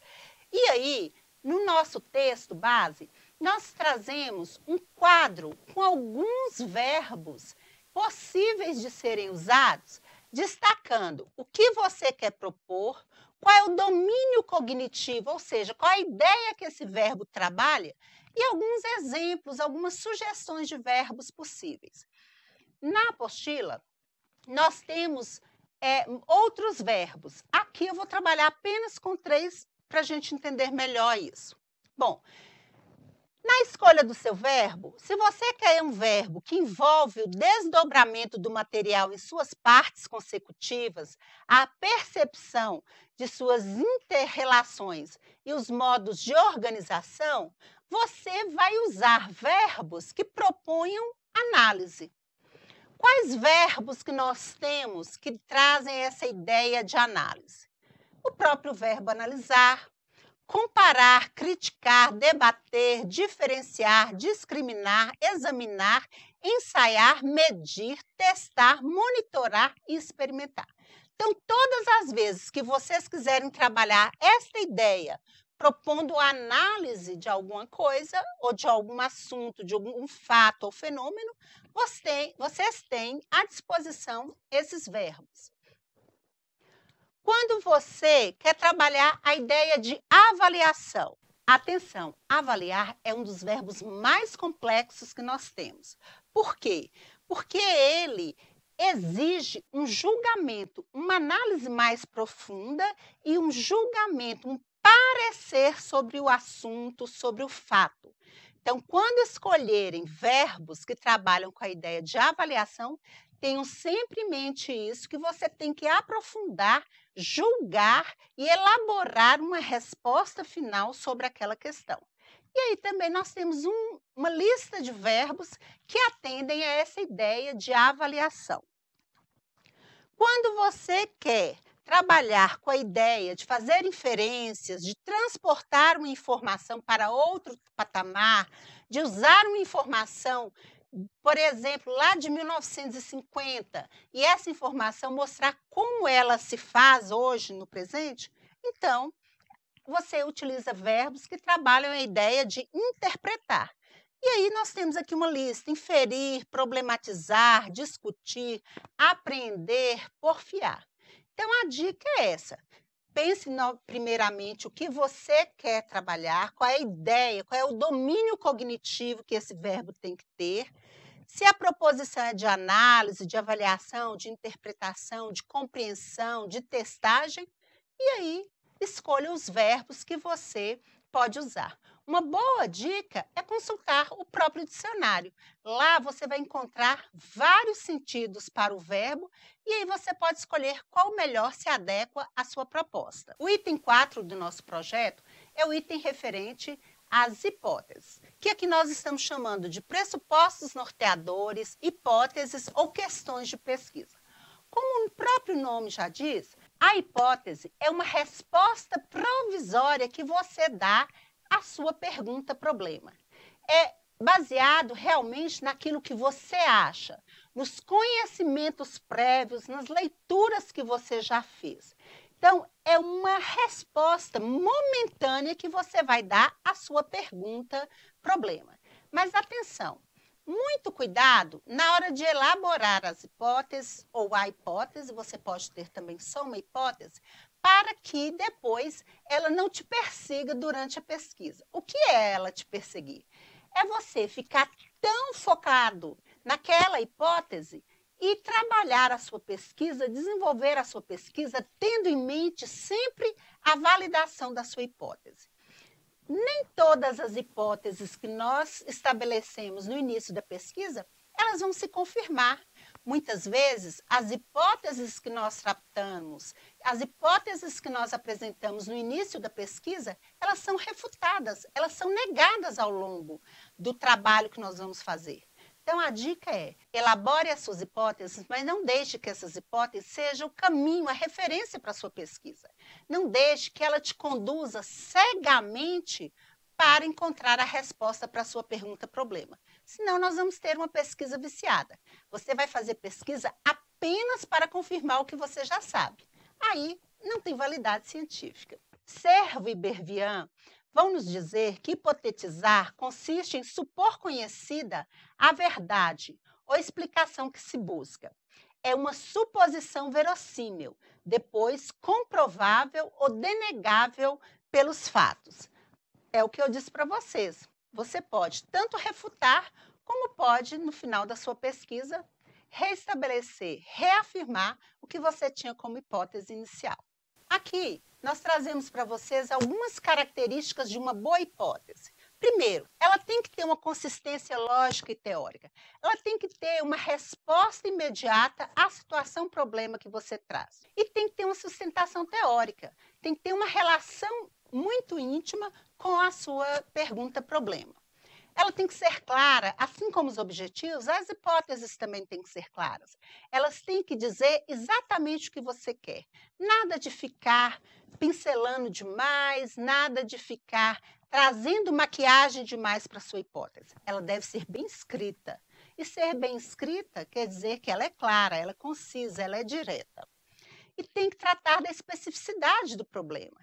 E aí, no nosso texto base, nós trazemos um quadro com alguns verbos possíveis de serem usados, destacando o que você quer propor, qual é o domínio cognitivo, ou seja, qual a ideia que esse verbo trabalha, e alguns exemplos, algumas sugestões de verbos possíveis. Na apostila, nós temos outros verbos. Aqui eu vou trabalhar apenas com 3 para a gente entender melhor isso. Bom, na escolha do seu verbo, se você quer um verbo que envolve o desdobramento do material em suas partes consecutivas, a percepção de suas inter-relações e os modos de organização, você vai usar verbos que proponham análise. Quais verbos que nós temos que trazem essa ideia de análise? O próprio verbo analisar, comparar, criticar, debater, diferenciar, discriminar, examinar, ensaiar, medir, testar, monitorar e experimentar. Então, todas as vezes que vocês quiserem trabalhar esta ideia, propondo a análise de alguma coisa ou de algum assunto, de algum fato ou fenômeno, vocês têm à disposição esses verbos. Quando você quer trabalhar a ideia de avaliação, atenção, avaliar é um dos verbos mais complexos que nós temos. Por quê? Porque ele exige um julgamento, uma análise mais profunda e um julgamento, um parecer sobre o assunto, sobre o fato. Então, quando escolherem verbos que trabalham com a ideia de avaliação, tenham sempre em mente isso, que você tem que aprofundar, julgar e elaborar uma resposta final sobre aquela questão. E aí também nós temos uma lista de verbos que atendem a essa ideia de avaliação. Quando você quer trabalhar com a ideia de fazer inferências, de transportar uma informação para outro patamar, de usar uma informação, por exemplo, lá de 1950, e essa informação mostrar como ela se faz hoje no presente, então você utiliza verbos que trabalham a ideia de interpretar. E aí nós temos aqui uma lista: inferir, problematizar, discutir, apreender, porfiar. Então a dica é essa: pense primeiramente o que você quer trabalhar, qual é a ideia, qual é o domínio cognitivo que esse verbo tem que ter. Se a proposição é de análise, de avaliação, de interpretação, de compreensão, de testagem, e aí escolha os verbos que você pode usar. Uma boa dica é consultar o próprio dicionário. Lá você vai encontrar vários sentidos para o verbo e aí você pode escolher qual melhor se adequa à sua proposta. O item 4 do nosso projeto é o item referente às hipóteses, que aqui nós estamos chamando de pressupostos norteadores, hipóteses ou questões de pesquisa. Como o próprio nome já diz, a hipótese é uma resposta provisória que você dá à sua pergunta-problema. É baseado realmente naquilo que você acha, nos conhecimentos prévios, nas leituras que você já fez. Então, é uma resposta momentânea que você vai dar à sua pergunta-problema. Mas atenção! Muito cuidado na hora de elaborar as hipóteses ou a hipótese, você pode ter também só uma hipótese, para que depois ela não te persiga durante a pesquisa. O que é ela te perseguir? É você ficar tão focado naquela hipótese e trabalhar a sua pesquisa, desenvolver a sua pesquisa, tendo em mente sempre a validação da sua hipótese. Nem todas as hipóteses que nós estabelecemos no início da pesquisa, elas vão se confirmar. Muitas vezes, as hipóteses que nós tratamos, as hipóteses que nós apresentamos no início da pesquisa, elas são refutadas, elas são negadas ao longo do trabalho que nós vamos fazer. Então, a dica é, elabore as suas hipóteses, mas não deixe que essas hipóteses sejam o caminho, a referência para a sua pesquisa. Não deixe que ela te conduza cegamente para encontrar a resposta para a sua pergunta-problema. Senão, nós vamos ter uma pesquisa viciada. Você vai fazer pesquisa apenas para confirmar o que você já sabe. Aí, não tem validade científica. Cervo e Bervian vão nos dizer que hipotetizar consiste em supor conhecida a verdade ou explicação que se busca. É uma suposição verossímil, depois comprovável ou denegável pelos fatos. É o que eu disse para vocês. Você pode tanto refutar, como pode, no final da sua pesquisa, restabelecer, reafirmar o que você tinha como hipótese inicial. Aqui, nós trazemos para vocês algumas características de uma boa hipótese. Primeiro, ela tem que ter uma consistência lógica e teórica. Ela tem que ter uma resposta imediata à situação, problema que você traz. E tem que ter uma sustentação teórica. Tem que ter uma relação muito íntima com a sua pergunta-problema. Ela tem que ser clara, assim como os objetivos, as hipóteses também têm que ser claras. Elas têm que dizer exatamente o que você quer. Nada de ficar pincelando demais, nada de ficar trazendo maquiagem demais para a sua hipótese. Ela deve ser bem escrita. E ser bem escrita quer dizer que ela é clara, ela é concisa, ela é direta. E tem que tratar da especificidade do problema.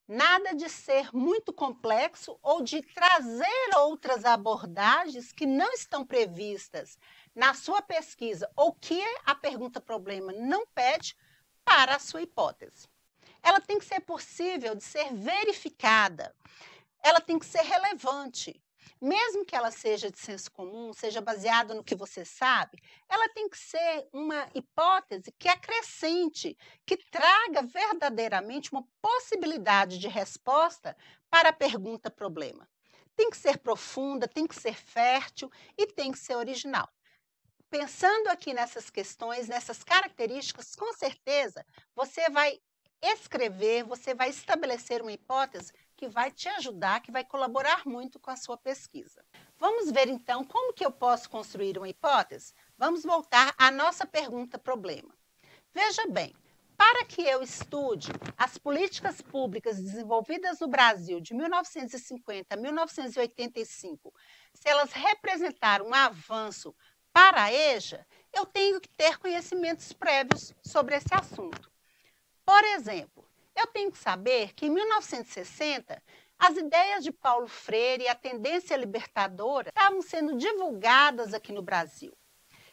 Nada de ser muito complexo ou de trazer outras abordagens que não estão previstas na sua pesquisa ou que a pergunta-problema não pede para a sua hipótese. Ela tem que ser possível de ser verificada, ela tem que ser relevante. Mesmo que ela seja de senso comum, seja baseada no que você sabe, ela tem que ser uma hipótese que acrescente, que traga verdadeiramente uma possibilidade de resposta para a pergunta-problema. Tem que ser profunda, tem que ser fértil e tem que ser original. Pensando aqui nessas questões, nessas características, com certeza você vai escrever, você vai estabelecer uma hipótese que vai te ajudar, que vai colaborar muito com a sua pesquisa. Vamos ver então como que eu posso construir uma hipótese? Vamos voltar à nossa pergunta-problema. Veja bem, para que eu estude as políticas públicas desenvolvidas no Brasil de 1950 a 1985, se elas representaram um avanço para a EJA, eu tenho que ter conhecimentos prévios sobre esse assunto. Por exemplo, eu tenho que saber que em 1960, as ideias de Paulo Freire e a tendência libertadora estavam sendo divulgadas aqui no Brasil.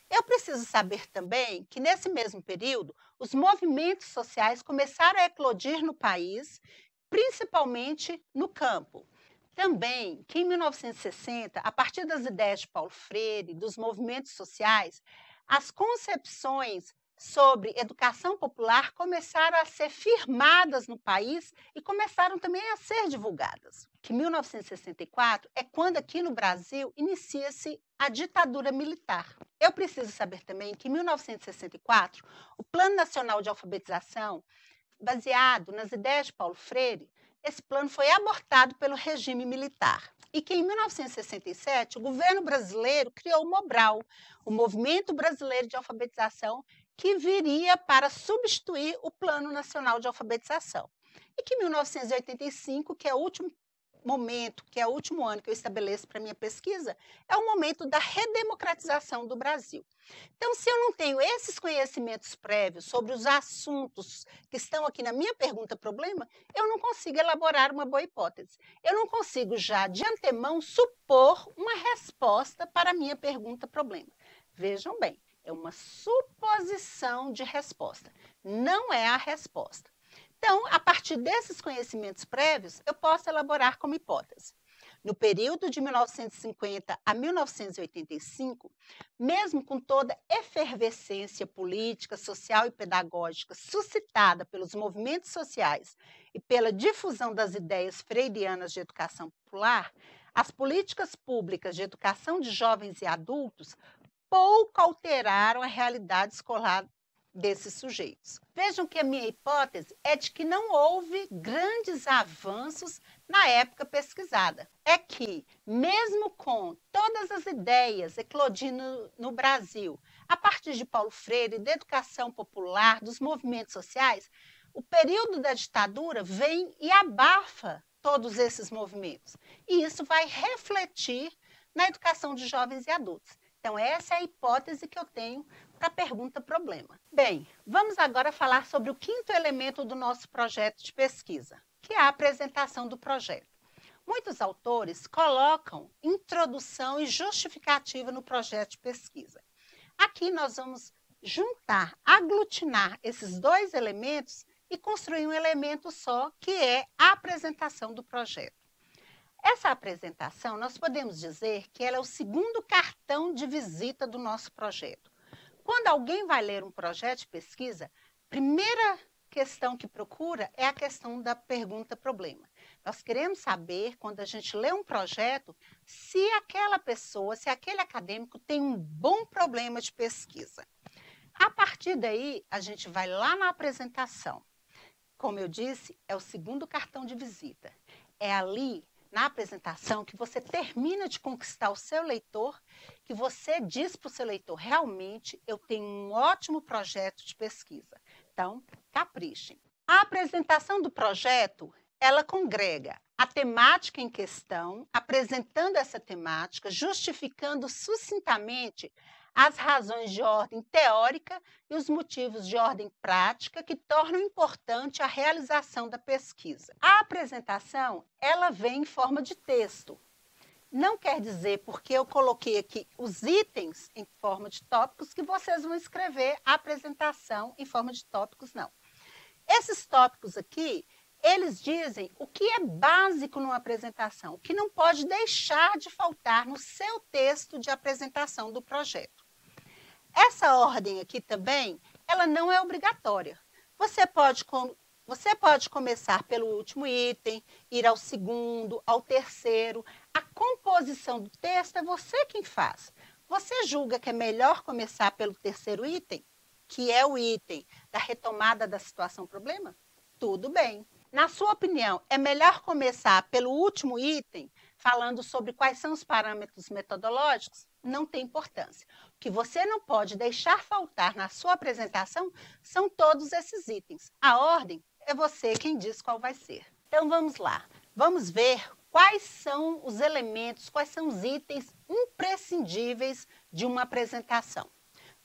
Eu preciso saber também que, nesse mesmo período, os movimentos sociais começaram a eclodir no país, principalmente no campo, também que em 1960, a partir das ideias de Paulo Freire, dos movimentos sociais, as concepções sobre educação popular começaram a ser firmadas no país e começaram também a ser divulgadas. Que 1964 é quando aqui no Brasil inicia-se a ditadura militar. Eu preciso saber também que em 1964, o Plano Nacional de Alfabetização, baseado nas ideias de Paulo Freire, esse plano foi abortado pelo regime militar. E que em 1967, o governo brasileiro criou o Mobral, o Movimento Brasileiro de Alfabetização, que viria para substituir o Plano Nacional de Alfabetização. E que em 1985, que é o último momento, que é o último ano que eu estabeleço para minha pesquisa, é o momento da redemocratização do Brasil. Então, se eu não tenho esses conhecimentos prévios sobre os assuntos que estão aqui na minha pergunta-problema, eu não consigo elaborar uma boa hipótese. Eu não consigo já, de antemão, supor uma resposta para a minha pergunta-problema. Vejam bem, é uma suposição de resposta, não é a resposta. Então, a partir desses conhecimentos prévios, eu posso elaborar como hipótese. No período de 1950 a 1985, mesmo com toda a efervescência política, social e pedagógica suscitada pelos movimentos sociais e pela difusão das ideias freirianas de educação popular, as políticas públicas de educação de jovens e adultos pouco alteraram a realidade escolar desses sujeitos. Vejam que a minha hipótese é de que não houve grandes avanços na época pesquisada. É que, mesmo com todas as ideias eclodindo no Brasil, a partir de Paulo Freire, da educação popular, dos movimentos sociais, o período da ditadura vem e abafa todos esses movimentos. E isso vai refletir na educação de jovens e adultos. Então, essa é a hipótese que eu tenho para a pergunta-problema. Bem, vamos agora falar sobre o quinto elemento do nosso projeto de pesquisa, que é a apresentação do projeto. Muitos autores colocam introdução e justificativa no projeto de pesquisa. Aqui nós vamos juntar, aglutinar esses dois elementos e construir um elemento só, que é a apresentação do projeto. Essa apresentação, nós podemos dizer que ela é o segundo cartão de visita do nosso projeto. Quando alguém vai ler um projeto de pesquisa, a primeira questão que procura é a questão da pergunta-problema. Nós queremos saber, quando a gente lê um projeto, se aquela pessoa, se aquele acadêmico tem um bom problema de pesquisa. A partir daí, a gente vai lá na apresentação. Como eu disse, é o segundo cartão de visita. É ali, na apresentação, que você termina de conquistar o seu leitor, que você diz para o seu leitor, realmente eu tenho um ótimo projeto de pesquisa. Então, caprichem. A apresentação do projeto, ela congrega a temática em questão, apresentando essa temática, justificando sucintamente as razões de ordem teórica e os motivos de ordem prática que tornam importante a realização da pesquisa. A apresentação, ela vem em forma de texto. Não quer dizer, porque eu coloquei aqui os itens em forma de tópicos, que vocês vão escrever a apresentação em forma de tópicos, não. Esses tópicos aqui, eles dizem o que é básico numa apresentação, o que não pode deixar de faltar no seu texto de apresentação do projeto. Essa ordem aqui também, ela não é obrigatória. Você pode começar pelo último item, ir ao segundo, ao terceiro. A composição do texto é você quem faz. Você julga que é melhor começar pelo terceiro item, que é o item da retomada da situação-problema? Tudo bem. Na sua opinião, é melhor começar pelo último item, falando sobre quais são os parâmetros metodológicos? Não tem importância. O que você não pode deixar faltar na sua apresentação são todos esses itens. A ordem é você quem diz qual vai ser. Então vamos lá. Vamos ver quais são os elementos, quais são os itens imprescindíveis de uma apresentação.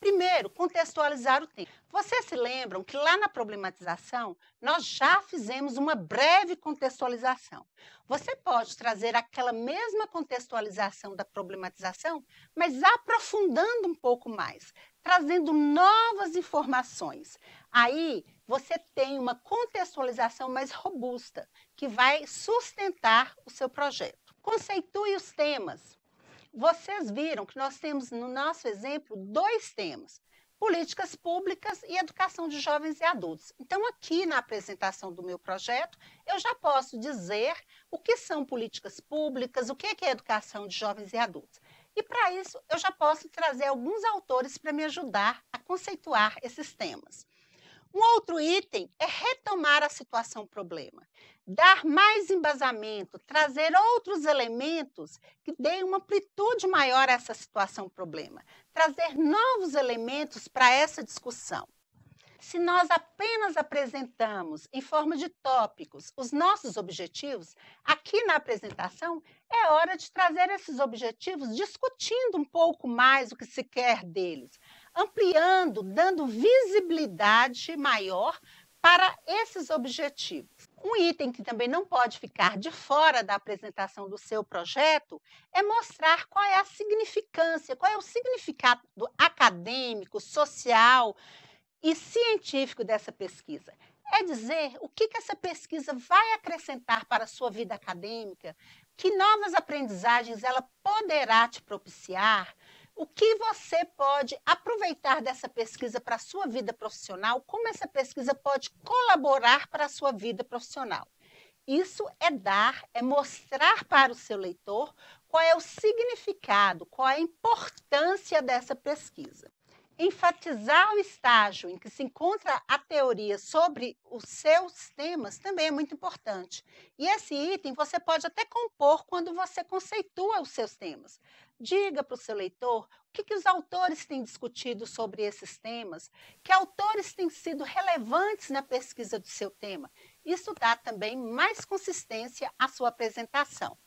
Primeiro, contextualizar o tema. Vocês se lembram que lá na problematização, nós já fizemos uma breve contextualização. Você pode trazer aquela mesma contextualização da problematização, mas aprofundando um pouco mais, trazendo novas informações. Aí, você tem uma contextualização mais robusta, que vai sustentar o seu projeto. Conceitue os temas. Vocês viram que nós temos, no nosso exemplo, 2 temas: políticas públicas e educação de jovens e adultos. Então, aqui na apresentação do meu projeto, eu já posso dizer o que são políticas públicas, o que é educação de jovens e adultos. E, para isso, eu já posso trazer alguns autores para me ajudar a conceituar esses temas. Um outro item é retomar a situação-problema, dar mais embasamento, trazer outros elementos que deem uma amplitude maior a essa situação-problema, trazer novos elementos para essa discussão. Se nós apenas apresentamos em forma de tópicos os nossos objetivos, aqui na apresentação é hora de trazer esses objetivos discutindo um pouco mais o que se quer deles, ampliando, dando visibilidade maior para esses objetivos. Um item que também não pode ficar de fora da apresentação do seu projeto é mostrar qual é a significância, qual é o significado acadêmico, social e científico dessa pesquisa. É dizer o que essa pesquisa vai acrescentar para a sua vida acadêmica, que novas aprendizagens ela poderá te propiciar, o que você pode aproveitar dessa pesquisa para a sua vida profissional, como essa pesquisa pode colaborar para a sua vida profissional. Isso é mostrar para o seu leitor qual é o significado, qual é a importância dessa pesquisa. Enfatizar o estágio em que se encontra a teoria sobre os seus temas também é muito importante. E esse item você pode até compor quando você conceitua os seus temas. Diga para o seu leitor o que os autores têm discutido sobre esses temas, que autores têm sido relevantes na pesquisa do seu tema. Isso dá também mais consistência à sua apresentação.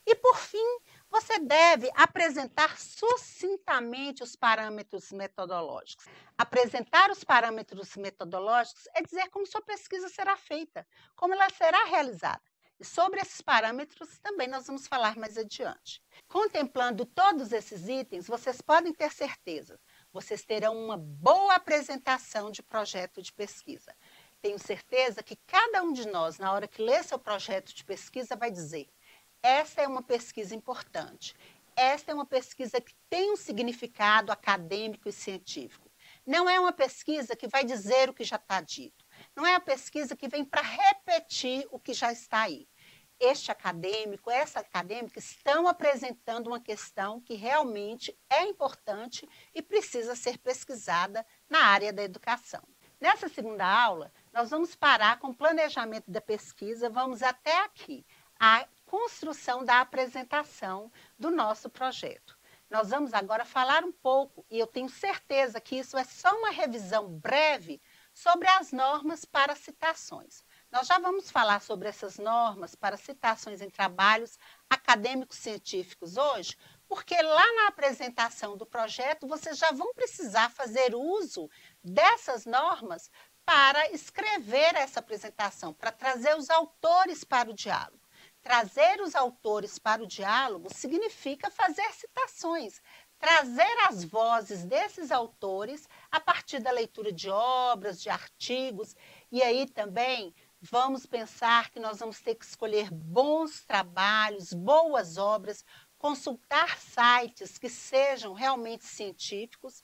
E, por fim, você deve apresentar sucintamente os parâmetros metodológicos. Apresentar os parâmetros metodológicos é dizer como sua pesquisa será feita, como ela será realizada. E sobre esses parâmetros também nós vamos falar mais adiante. Contemplando todos esses itens, vocês podem ter certeza, vocês terão uma boa apresentação de projeto de pesquisa. Tenho certeza que cada um de nós, na hora que lê seu projeto de pesquisa, vai dizer: essa é uma pesquisa importante. Esta é uma pesquisa que tem um significado acadêmico e científico. Não é uma pesquisa que vai dizer o que já está dito. Não é uma pesquisa que vem para repetir o que já está aí. Este acadêmico, essa acadêmica estão apresentando uma questão que realmente é importante e precisa ser pesquisada na área da educação. Nessa segunda aula, nós vamos parar com o planejamento da pesquisa, vamos até aqui, a construção da apresentação do nosso projeto. Nós vamos agora falar um pouco, e eu tenho certeza que isso é só uma revisão breve, sobre as normas para citações. Nós já vamos falar sobre essas normas para citações em trabalhos acadêmicos científicos hoje, porque lá na apresentação do projeto vocês já vão precisar fazer uso dessas normas para escrever essa apresentação, para trazer os autores para o diálogo. Trazer os autores para o diálogo significa fazer citações, trazer as vozes desses autores a partir da leitura de obras, de artigos, e aí também vamos pensar que nós vamos ter que escolher bons trabalhos, boas obras, consultar sites que sejam realmente científicos.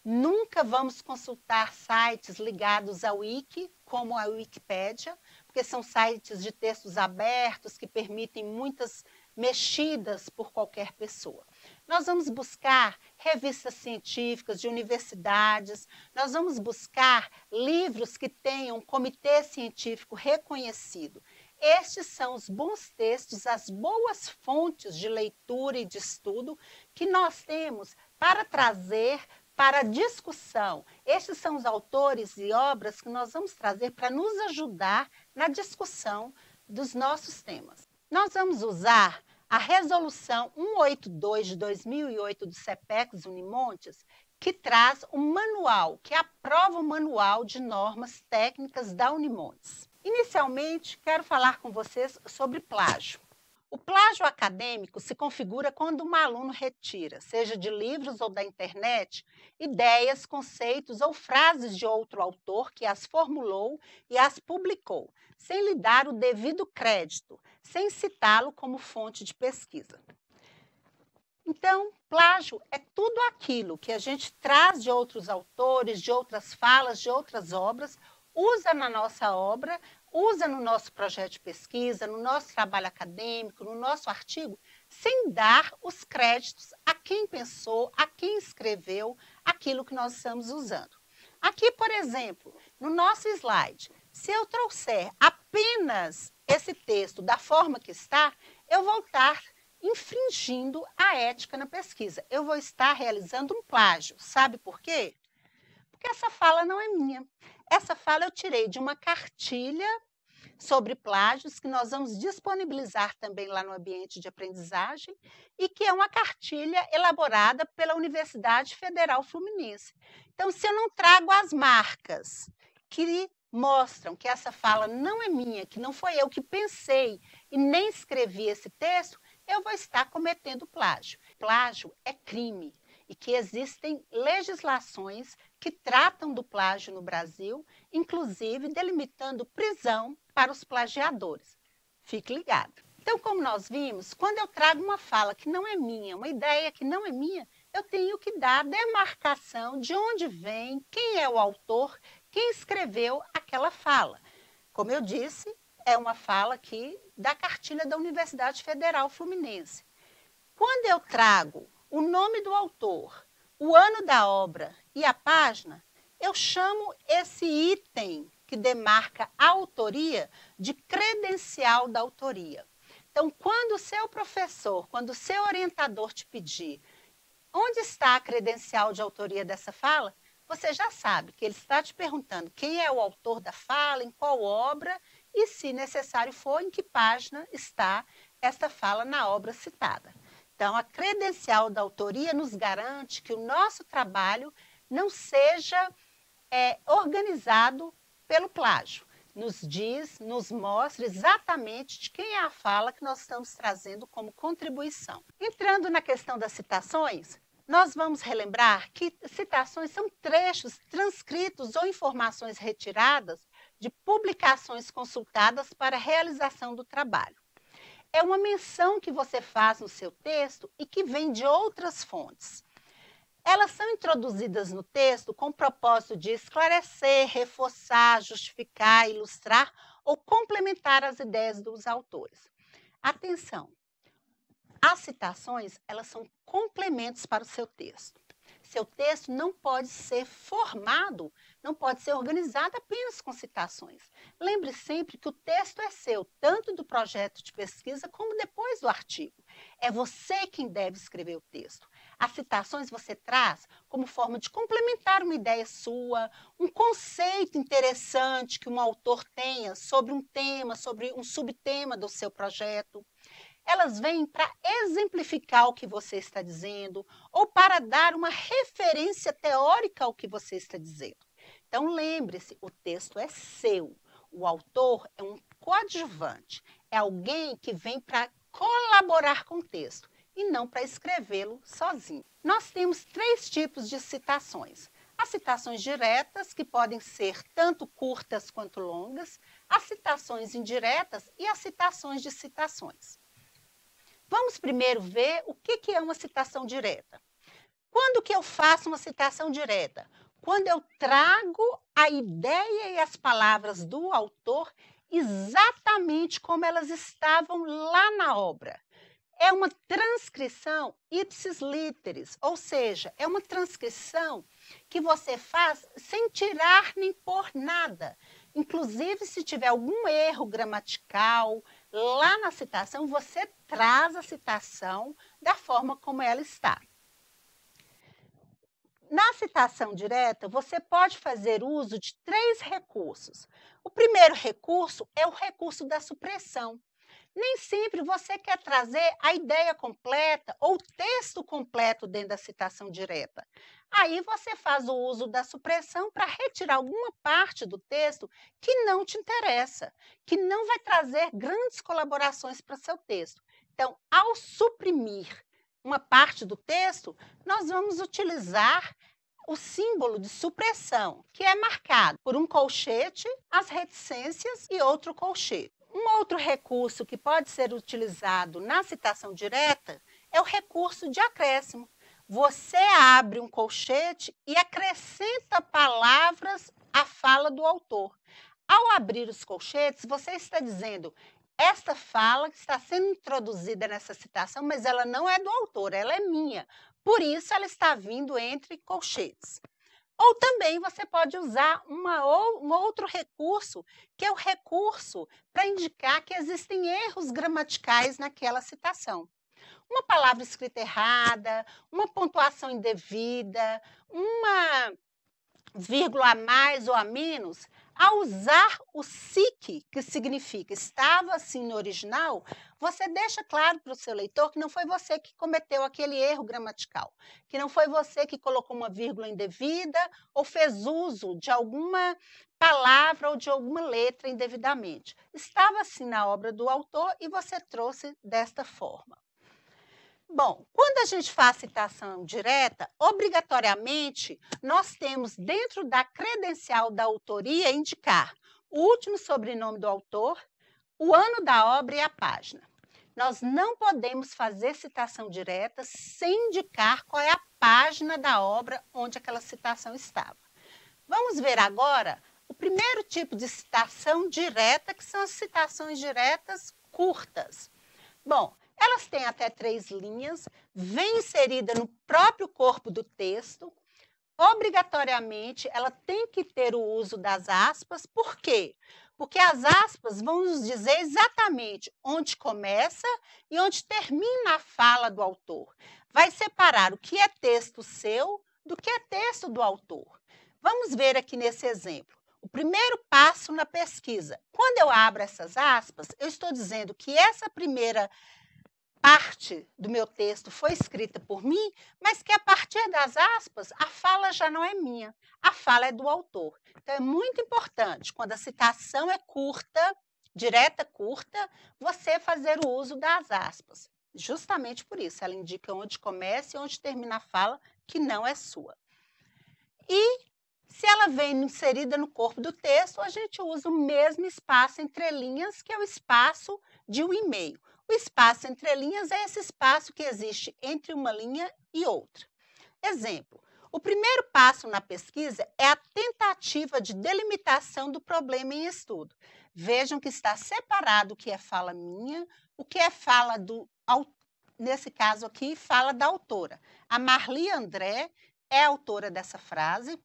Nunca vamos consultar sites ligados ao Wiki, como a Wikipédia, porque são sites de textos abertos que permitem muitas mexidas por qualquer pessoa. Nós vamos buscar revistas científicas de universidades, nós vamos buscar livros que tenham um comitê científico reconhecido. Estes são os bons textos, as boas fontes de leitura e de estudo que nós temos para trazer para discussão. Estes são os autores e obras que nós vamos trazer para nos ajudar na discussão dos nossos temas. Nós vamos usar a Resolução 182 de 2008 do CEPEX Unimontes, que traz um manual, que aprova o manual de normas técnicas da Unimontes. Inicialmente, quero falar com vocês sobre plágio. O plágio acadêmico se configura quando um aluno retira, seja de livros ou da internet, ideias, conceitos ou frases de outro autor que as formulou e as publicou, sem lhe dar o devido crédito, sem citá-lo como fonte de pesquisa. Então, plágio é tudo aquilo que a gente traz de outros autores, de outras falas, de outras obras, usa na nossa obra, usa no nosso projeto de pesquisa, no nosso trabalho acadêmico, no nosso artigo, sem dar os créditos a quem pensou, a quem escreveu aquilo que nós estamos usando. Aqui, por exemplo, no nosso slide, se eu trouxer apenas esse texto da forma que está, eu vou estar infringindo a ética na pesquisa. Eu vou estar realizando um plágio. Sabe por quê? Porque essa fala não é minha. Essa fala eu tirei de uma cartilha sobre plágios que nós vamos disponibilizar também lá no ambiente de aprendizagem e que é uma cartilha elaborada pela Universidade Federal Fluminense. Então, se eu não trago as marcas que mostram que essa fala não é minha, que não foi eu que pensei e nem escrevi esse texto, eu vou estar cometendo plágio. Plágio é crime e que existem legislações que tratam do plágio no Brasil, inclusive delimitando prisão para os plagiadores. Fique ligado. Então, como nós vimos, quando eu trago uma fala que não é minha, uma ideia que não é minha, eu tenho que dar demarcação de onde vem, quem é o autor, quem escreveu aquela fala. Como eu disse, é uma fala aqui da cartilha da Universidade Federal Fluminense. Quando eu trago o nome do autor, o ano da obra e a página, eu chamo esse item que demarca a autoria de credencial da autoria. Então, quando o seu professor, quando o seu orientador te pedir onde está a credencial de autoria dessa fala, você já sabe que ele está te perguntando quem é o autor da fala, em qual obra e, se necessário for, em que página está esta fala na obra citada. Então, a credencial da autoria nos garante que o nosso trabalho não seja organizado pelo plágio. Nos diz, nos mostra exatamente de quem é a fala que nós estamos trazendo como contribuição. Entrando na questão das citações, nós vamos relembrar que citações são trechos transcritos ou informações retiradas de publicações consultadas para a realização do trabalho. É uma menção que você faz no seu texto e que vem de outras fontes. Elas são introduzidas no texto com o propósito de esclarecer, reforçar, justificar, ilustrar ou complementar as ideias dos autores. Atenção! As citações, elas são complementos para o seu texto. Seu texto não pode ser formado, não pode ser organizado apenas com citações. Lembre sempre que o texto é seu, tanto do projeto de pesquisa como depois do artigo. É você quem deve escrever o texto. As citações você traz como forma de complementar uma ideia sua, um conceito interessante que um autor tenha sobre um tema, sobre um subtema do seu projeto. Elas vêm para exemplificar o que você está dizendo ou para dar uma referência teórica ao que você está dizendo. Então, lembre-se, o texto é seu. O autor é um coadjuvante, é alguém que vem para colaborar com o texto e não para escrevê-lo sozinho. Nós temos 3 tipos de citações. As citações diretas, que podem ser tanto curtas quanto longas, as citações indiretas e as citações de citações. Vamos primeiro ver o que é uma citação direta. Quando que eu faço uma citação direta? Quando eu trago a ideia e as palavras do autor exatamente como elas estavam lá na obra. É uma transcrição ipsis literis, ou seja, é uma transcrição que você faz sem tirar nem pôr nada. Inclusive, se tiver algum erro gramatical, lá na citação, você traz a citação da forma como ela está. Na citação direta, você pode fazer uso de 3 recursos. O primeiro recurso é o recurso da supressão. Nem sempre você quer trazer a ideia completa ou o texto completo dentro da citação direta. Aí você faz o uso da supressão para retirar alguma parte do texto que não te interessa, que não vai trazer grandes colaborações para seu texto. Então, ao suprimir uma parte do texto, nós vamos utilizar o símbolo de supressão, que é marcado por um colchete, as reticências e outro colchete. Um outro recurso que pode ser utilizado na citação direta é o recurso de acréscimo. Você abre um colchete e acrescenta palavras à fala do autor. Ao abrir os colchetes, você está dizendo: esta fala que está sendo introduzida nessa citação, mas ela não é do autor, ela é minha. Por isso, ela está vindo entre colchetes. Ou também você pode usar um outro recurso, que é o recurso para indicar que existem erros gramaticais naquela citação. Uma palavra escrita errada, uma pontuação indevida, uma vírgula a mais ou a menos, ao usar o SIC, que significa estava assim no original, você deixa claro para o seu leitor que não foi você que cometeu aquele erro gramatical, que não foi você que colocou uma vírgula indevida ou fez uso de alguma palavra ou de alguma letra indevidamente. Estava assim na obra do autor e você trouxe desta forma. Bom, quando a gente faz citação direta, obrigatoriamente nós temos dentro da credencial da autoria indicar o último sobrenome do autor, o ano da obra e a página. Nós não podemos fazer citação direta sem indicar qual é a página da obra onde aquela citação estava. Vamos ver agora o primeiro tipo de citação direta, que são as citações diretas curtas. Bom, elas têm até 3 linhas, vem inserida no próprio corpo do texto. Obrigatoriamente, ela tem que ter o uso das aspas. Por quê? Porque as aspas vão nos dizer exatamente onde começa e onde termina a fala do autor. Vai separar o que é texto seu do que é texto do autor. Vamos ver aqui nesse exemplo. O primeiro passo na pesquisa. Quando eu abro essas aspas, eu estou dizendo que essa primeira parte do meu texto foi escrita por mim, mas que a partir das aspas, a fala já não é minha, a fala é do autor. Então, é muito importante, quando a citação é curta, direta, curta, você fazer o uso das aspas. Justamente por isso, ela indica onde começa e onde termina a fala, que não é sua. E se ela vem inserida no corpo do texto, a gente usa o mesmo espaço entre linhas, que é o espaço de um e-mail. O espaço entre linhas é esse espaço que existe entre uma linha e outra. Exemplo, o primeiro passo na pesquisa é a tentativa de delimitação do problema em estudo. Vejam que está separado o que é fala minha, o que é fala do, nesse caso aqui, fala da autora. A Marli André é a autora dessa frase.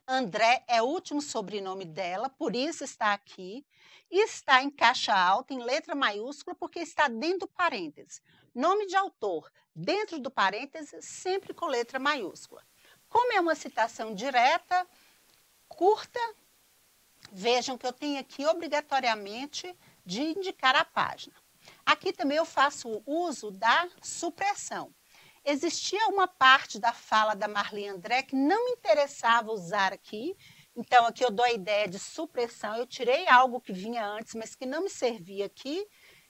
André é o último sobrenome dela, por isso está aqui. E está em caixa alta, em letra maiúscula, porque está dentro do parêntese. Nome de autor, dentro do parêntese, sempre com letra maiúscula. Como é uma citação direta, curta, vejam que eu tenho aqui obrigatoriamente de indicar a página. Aqui também eu faço uso da supressão. Existia uma parte da fala da Marli André que não me interessava usar aqui, então aqui eu dou a ideia de supressão, eu tirei algo que vinha antes, mas que não me servia aqui,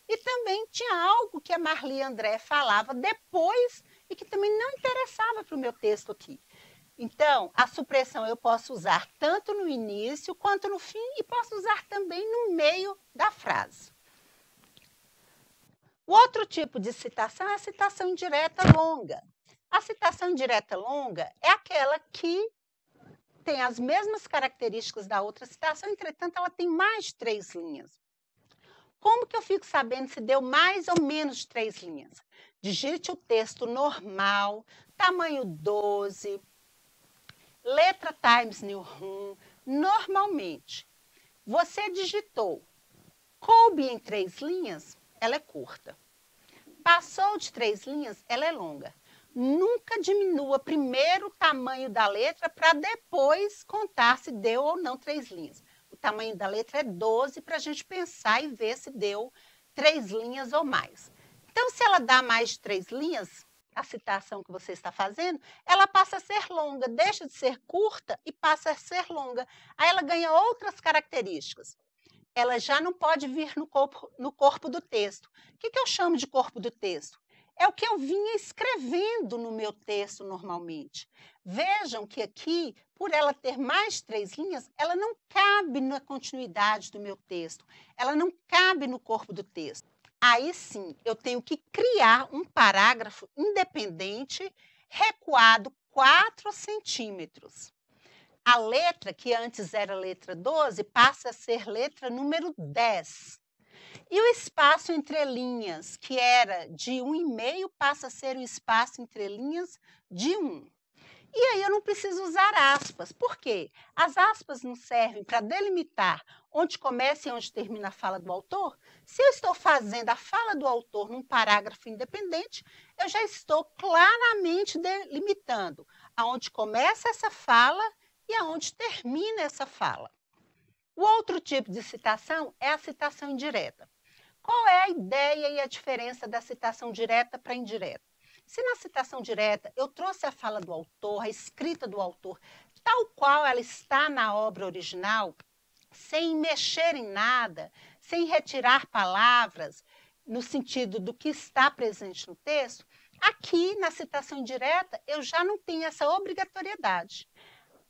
e também tinha algo que a Marli André falava depois e que também não interessava para o meu texto aqui. Então, a supressão eu posso usar tanto no início quanto no fim e posso usar também no meio da frase. O outro tipo de citação é a citação indireta longa. A citação indireta longa é aquela que tem as mesmas características da outra citação, entretanto, ela tem mais de 3 linhas. Como que eu fico sabendo se deu mais ou menos de 3 linhas? Digite o texto normal, tamanho 12, letra Times New Roman, normalmente. Você digitou, coube em 3 linhas, ela é curta. Passou de 3 linhas, ela é longa. Nunca diminua primeiro o tamanho da letra para depois contar se deu ou não 3 linhas. O tamanho da letra é 12 para a gente pensar e ver se deu 3 linhas ou mais. Então, se ela dá mais de 3 linhas, a citação que você está fazendo, ela passa a ser longa, deixa de ser curta e passa a ser longa. Aí ela ganha outras características. Ela já não pode vir no corpo do texto. O que eu chamo de corpo do texto? É o que eu vinha escrevendo no meu texto normalmente. Vejam que aqui, por ela ter mais 3 linhas, ela não cabe na continuidade do meu texto. Ela não cabe no corpo do texto. Aí sim, eu tenho que criar um parágrafo independente, recuado 4 centímetros. A letra, que antes era letra 12, passa a ser letra número 10. E o espaço entre linhas, que era de 1,5, passa a ser o espaço entre linhas de 1. E aí eu não preciso usar aspas. Por quê? As aspas não servem para delimitar onde começa e onde termina a fala do autor. Se eu estou fazendo a fala do autor num parágrafo independente, eu já estou claramente delimitando aonde começa essa fala e aonde termina essa fala. O outro tipo de citação é a citação indireta. Qual é a ideia e a diferença da citação direta para indireta? Se na citação direta eu trouxe a fala do autor, a escrita do autor, tal qual ela está na obra original, sem mexer em nada, sem retirar palavras, no sentido do que está presente no texto, aqui na citação indireta eu já não tenho essa obrigatoriedade.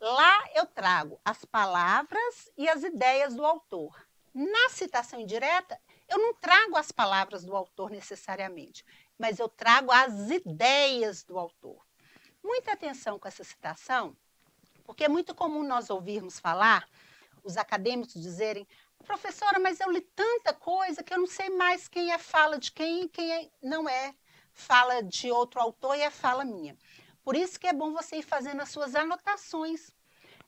Lá eu trago as palavras e as ideias do autor. Na citação indireta, eu não trago as palavras do autor necessariamente, mas eu trago as ideias do autor. Muita atenção com essa citação, porque é muito comum nós ouvirmos falar, os acadêmicos dizerem, professora, mas eu li tanta coisa que eu não sei mais quem é fala de quem e quem não é fala de outro autor e é fala minha. Por isso que é bom você ir fazendo as suas anotações.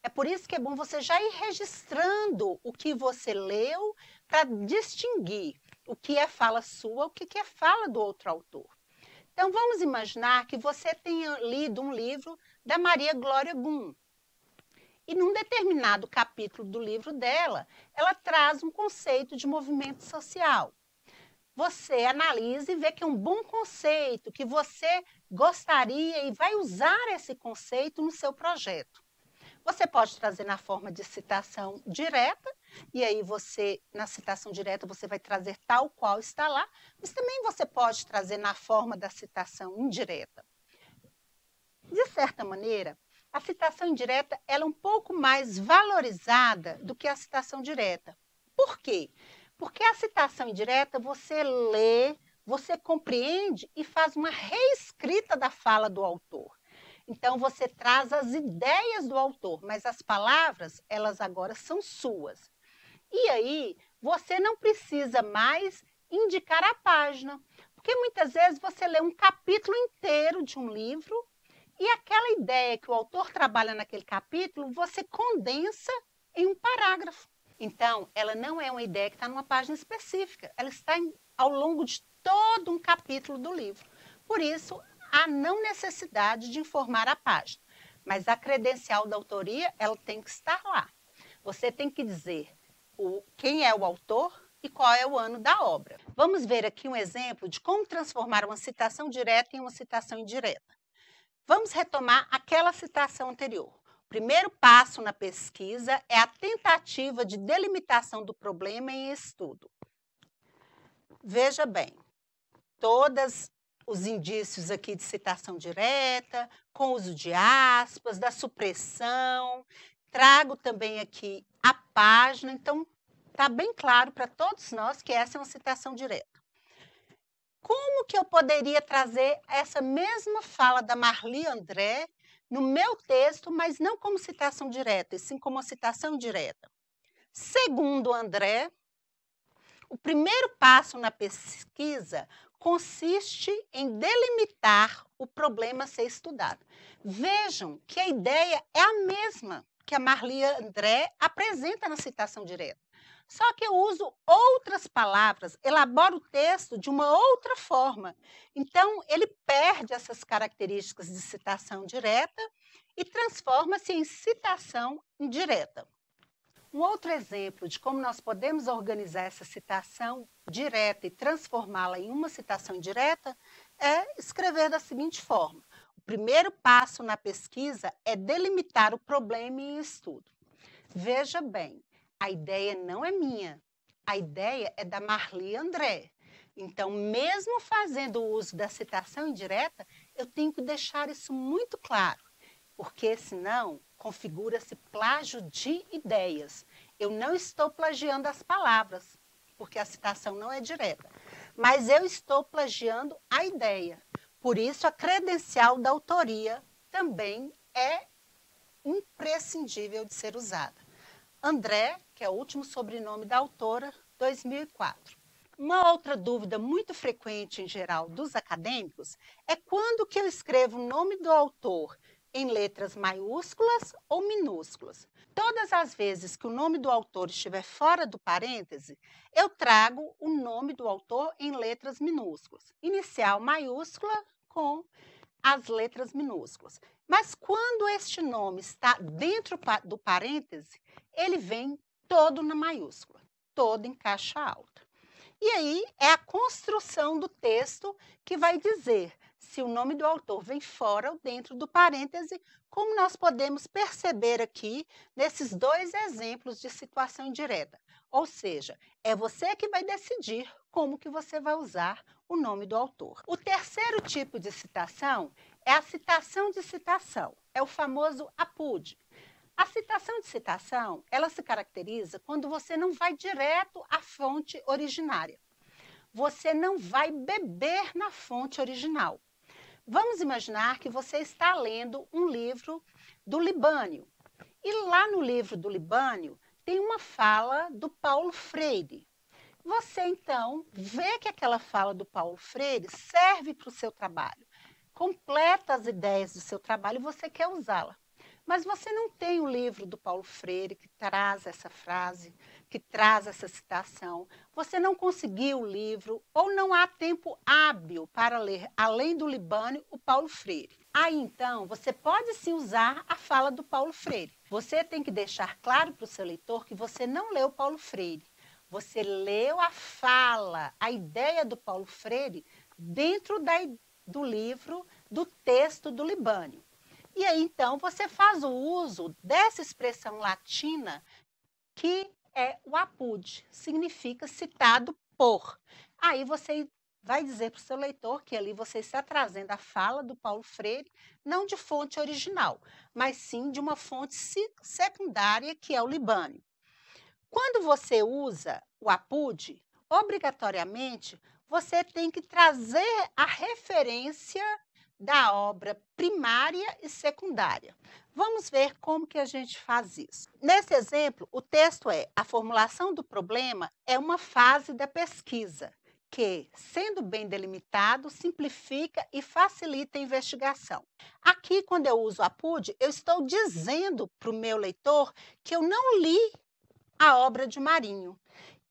É por isso que é bom você já ir registrando o que você leu para distinguir o que é fala sua, o que é fala do outro autor. Então, vamos imaginar que você tenha lido um livro da Maria Glória Boom. E num determinado capítulo do livro dela, ela traz um conceito de movimento social. Você analisa e vê que é um bom conceito, que você gostaria e vai usar esse conceito no seu projeto. Você pode trazer na forma de citação direta, e aí você, na citação direta, você vai trazer tal qual está lá, mas também você pode trazer na forma da citação indireta. De certa maneira, a citação indireta ela é um pouco mais valorizada do que a citação direta. Por quê? Porque a citação indireta você lê, você compreende e faz uma reescrita da fala do autor. Então, você traz as ideias do autor, mas as palavras, elas agora são suas. E aí, você não precisa mais indicar a página, porque muitas vezes você lê um capítulo inteiro de um livro e aquela ideia que o autor trabalha naquele capítulo, você condensa em um parágrafo. Então, ela não é uma ideia que está numa página específica, ela está ao longo de todo um capítulo do livro. Por isso, há não necessidade de informar a página, mas a credencial da autoria ela tem que estar lá. Você tem que dizer quem é o autor e qual é o ano da obra. Vamos ver aqui um exemplo de como transformar uma citação direta em uma citação indireta. Vamos retomar aquela citação anterior. O primeiro passo na pesquisa é a tentativa de delimitação do problema em estudo. Veja bem, todos os indícios aqui de citação direta, com uso de aspas, da supressão. Trago também aqui a página, então está bem claro para todos nós que essa é uma citação direta. Como que eu poderia trazer essa mesma fala da Marli André no meu texto, mas não como citação direta, e sim como uma citação indireta? Segundo André, o primeiro passo na pesquisa consiste em delimitar o problema a ser estudado. Vejam que a ideia é a mesma que a Marli André apresenta na citação direta. Só que eu uso outras palavras, elaboro o texto de uma outra forma. Então, ele perde essas características de citação direta e transforma-se em citação indireta. Um outro exemplo de como nós podemos organizar essa citação direta e transformá-la em uma citação indireta é escrever da seguinte forma: o primeiro passo na pesquisa é delimitar o problema em estudo. Veja bem, a ideia não é minha, a ideia é da Marli André. Então, mesmo fazendo uso da citação indireta, eu tenho que deixar isso muito claro, porque senão configura-se plágio de ideias. Eu não estou plagiando as palavras, porque a citação não é direta, mas eu estou plagiando a ideia. Por isso, a credencial da autoria também é imprescindível de ser usada. André, que é o último sobrenome da autora, 2004. Uma outra dúvida muito frequente em geral dos acadêmicos é quando que eu escrevo o nome do autor em letras maiúsculas ou minúsculas. Todas as vezes que o nome do autor estiver fora do parêntese, eu trago o nome do autor em letras minúsculas. Inicial maiúscula com as letras minúsculas. Mas quando este nome está dentro do parêntese, ele vem todo na maiúscula, todo em caixa alta. E aí é a construção do texto que vai dizer se o nome do autor vem fora ou dentro do parêntese, como nós podemos perceber aqui nesses dois exemplos de situação indireta. Ou seja, é você que vai decidir como que você vai usar o nome do autor. O terceiro tipo de citação é a citação de citação, é o famoso APUD. A citação de citação, ela se caracteriza quando você não vai direto à fonte originária. Você não vai beber na fonte original. Vamos imaginar que você está lendo um livro do Libânio. E lá no livro do Libânio tem uma fala do Paulo Freire. Você, então, vê que aquela fala do Paulo Freire serve para o seu trabalho, completa as ideias do seu trabalho e você quer usá-la. Mas você não tem o livro do Paulo Freire que traz essa frase, que traz essa citação. Você não conseguiu o livro ou não há tempo hábil para ler, além do Libânio, o Paulo Freire. Aí, então, você pode sim usar a fala do Paulo Freire. Você tem que deixar claro para o seu leitor que você não leu Paulo Freire. Você leu a fala, a ideia do Paulo Freire dentro do livro, do texto do Libânio. E aí, então, você faz o uso dessa expressão latina que é o apud, significa citado por. Aí você vai dizer para o seu leitor que ali você está trazendo a fala do Paulo Freire, não de fonte original, mas sim de uma fonte secundária, que é o Libânio. Quando você usa o apud, obrigatoriamente, você tem que trazer a referência da obra primária e secundária. Vamos ver como que a gente faz isso. Nesse exemplo, o texto é: a formulação do problema é uma fase da pesquisa que, sendo bem delimitado, simplifica e facilita a investigação. Aqui, quando eu uso apud, eu estou dizendo para o meu leitor que eu não li a obra de Marinho,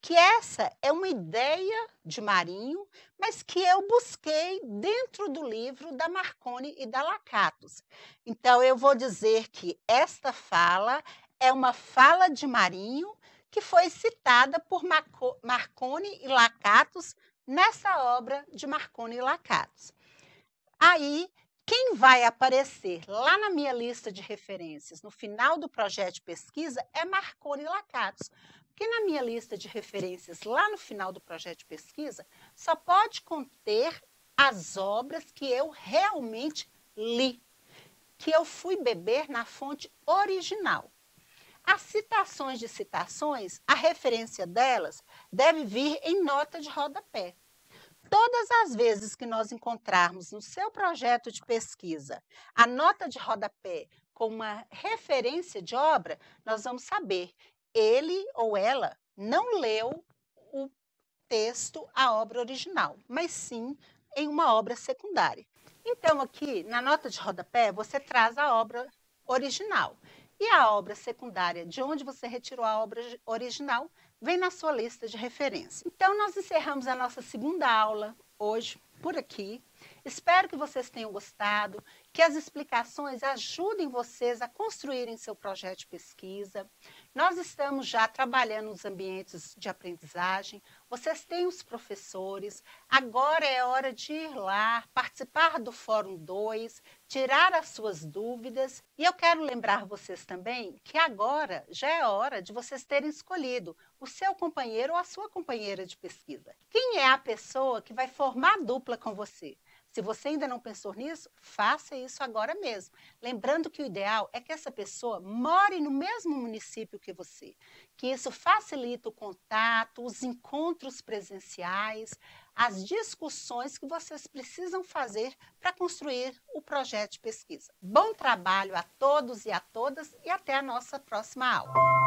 que essa é uma ideia de Marinho, mas que eu busquei dentro do livro da Marconi e da Lakatos. Então, eu vou dizer que esta fala é uma fala de Marinho que foi citada por Marconi e Lakatos nessa obra de Marconi e Lakatos. Aí, quem vai aparecer lá na minha lista de referências no final do projeto de pesquisa é Marconi e Lakatos. Porque na minha lista de referências lá no final do projeto de pesquisa só pode conter as obras que eu realmente li, que eu fui beber na fonte original. As citações de citações, a referência delas deve vir em nota de rodapé. Todas as vezes que nós encontrarmos no seu projeto de pesquisa a nota de rodapé com uma referência de obra, nós vamos saber ele ou ela não leu o texto, a obra original, mas sim em uma obra secundária. Então, aqui na nota de rodapé, você traz a obra original. E a obra secundária, de onde você retirou a obra original, vem na sua lista de referência. Então, nós encerramos a nossa segunda aula hoje por aqui. Espero que vocês tenham gostado, que as explicações ajudem vocês a construírem seu projeto de pesquisa, Nós estamos já trabalhando nos ambientes de aprendizagem, vocês têm os professores, agora é hora de ir lá, participar do Fórum 2, tirar as suas dúvidas. E eu quero lembrar vocês também que agora já é hora de vocês terem escolhido o seu companheiro ou a sua companheira de pesquisa. Quem é a pessoa que vai formar dupla com você? Se você ainda não pensou nisso, faça isso agora mesmo. Lembrando que o ideal é que essa pessoa more no mesmo município que você, que isso facilita o contato, os encontros presenciais, as discussões que vocês precisam fazer para construir o projeto de pesquisa. Bom trabalho a todos e a todas e até a nossa próxima aula.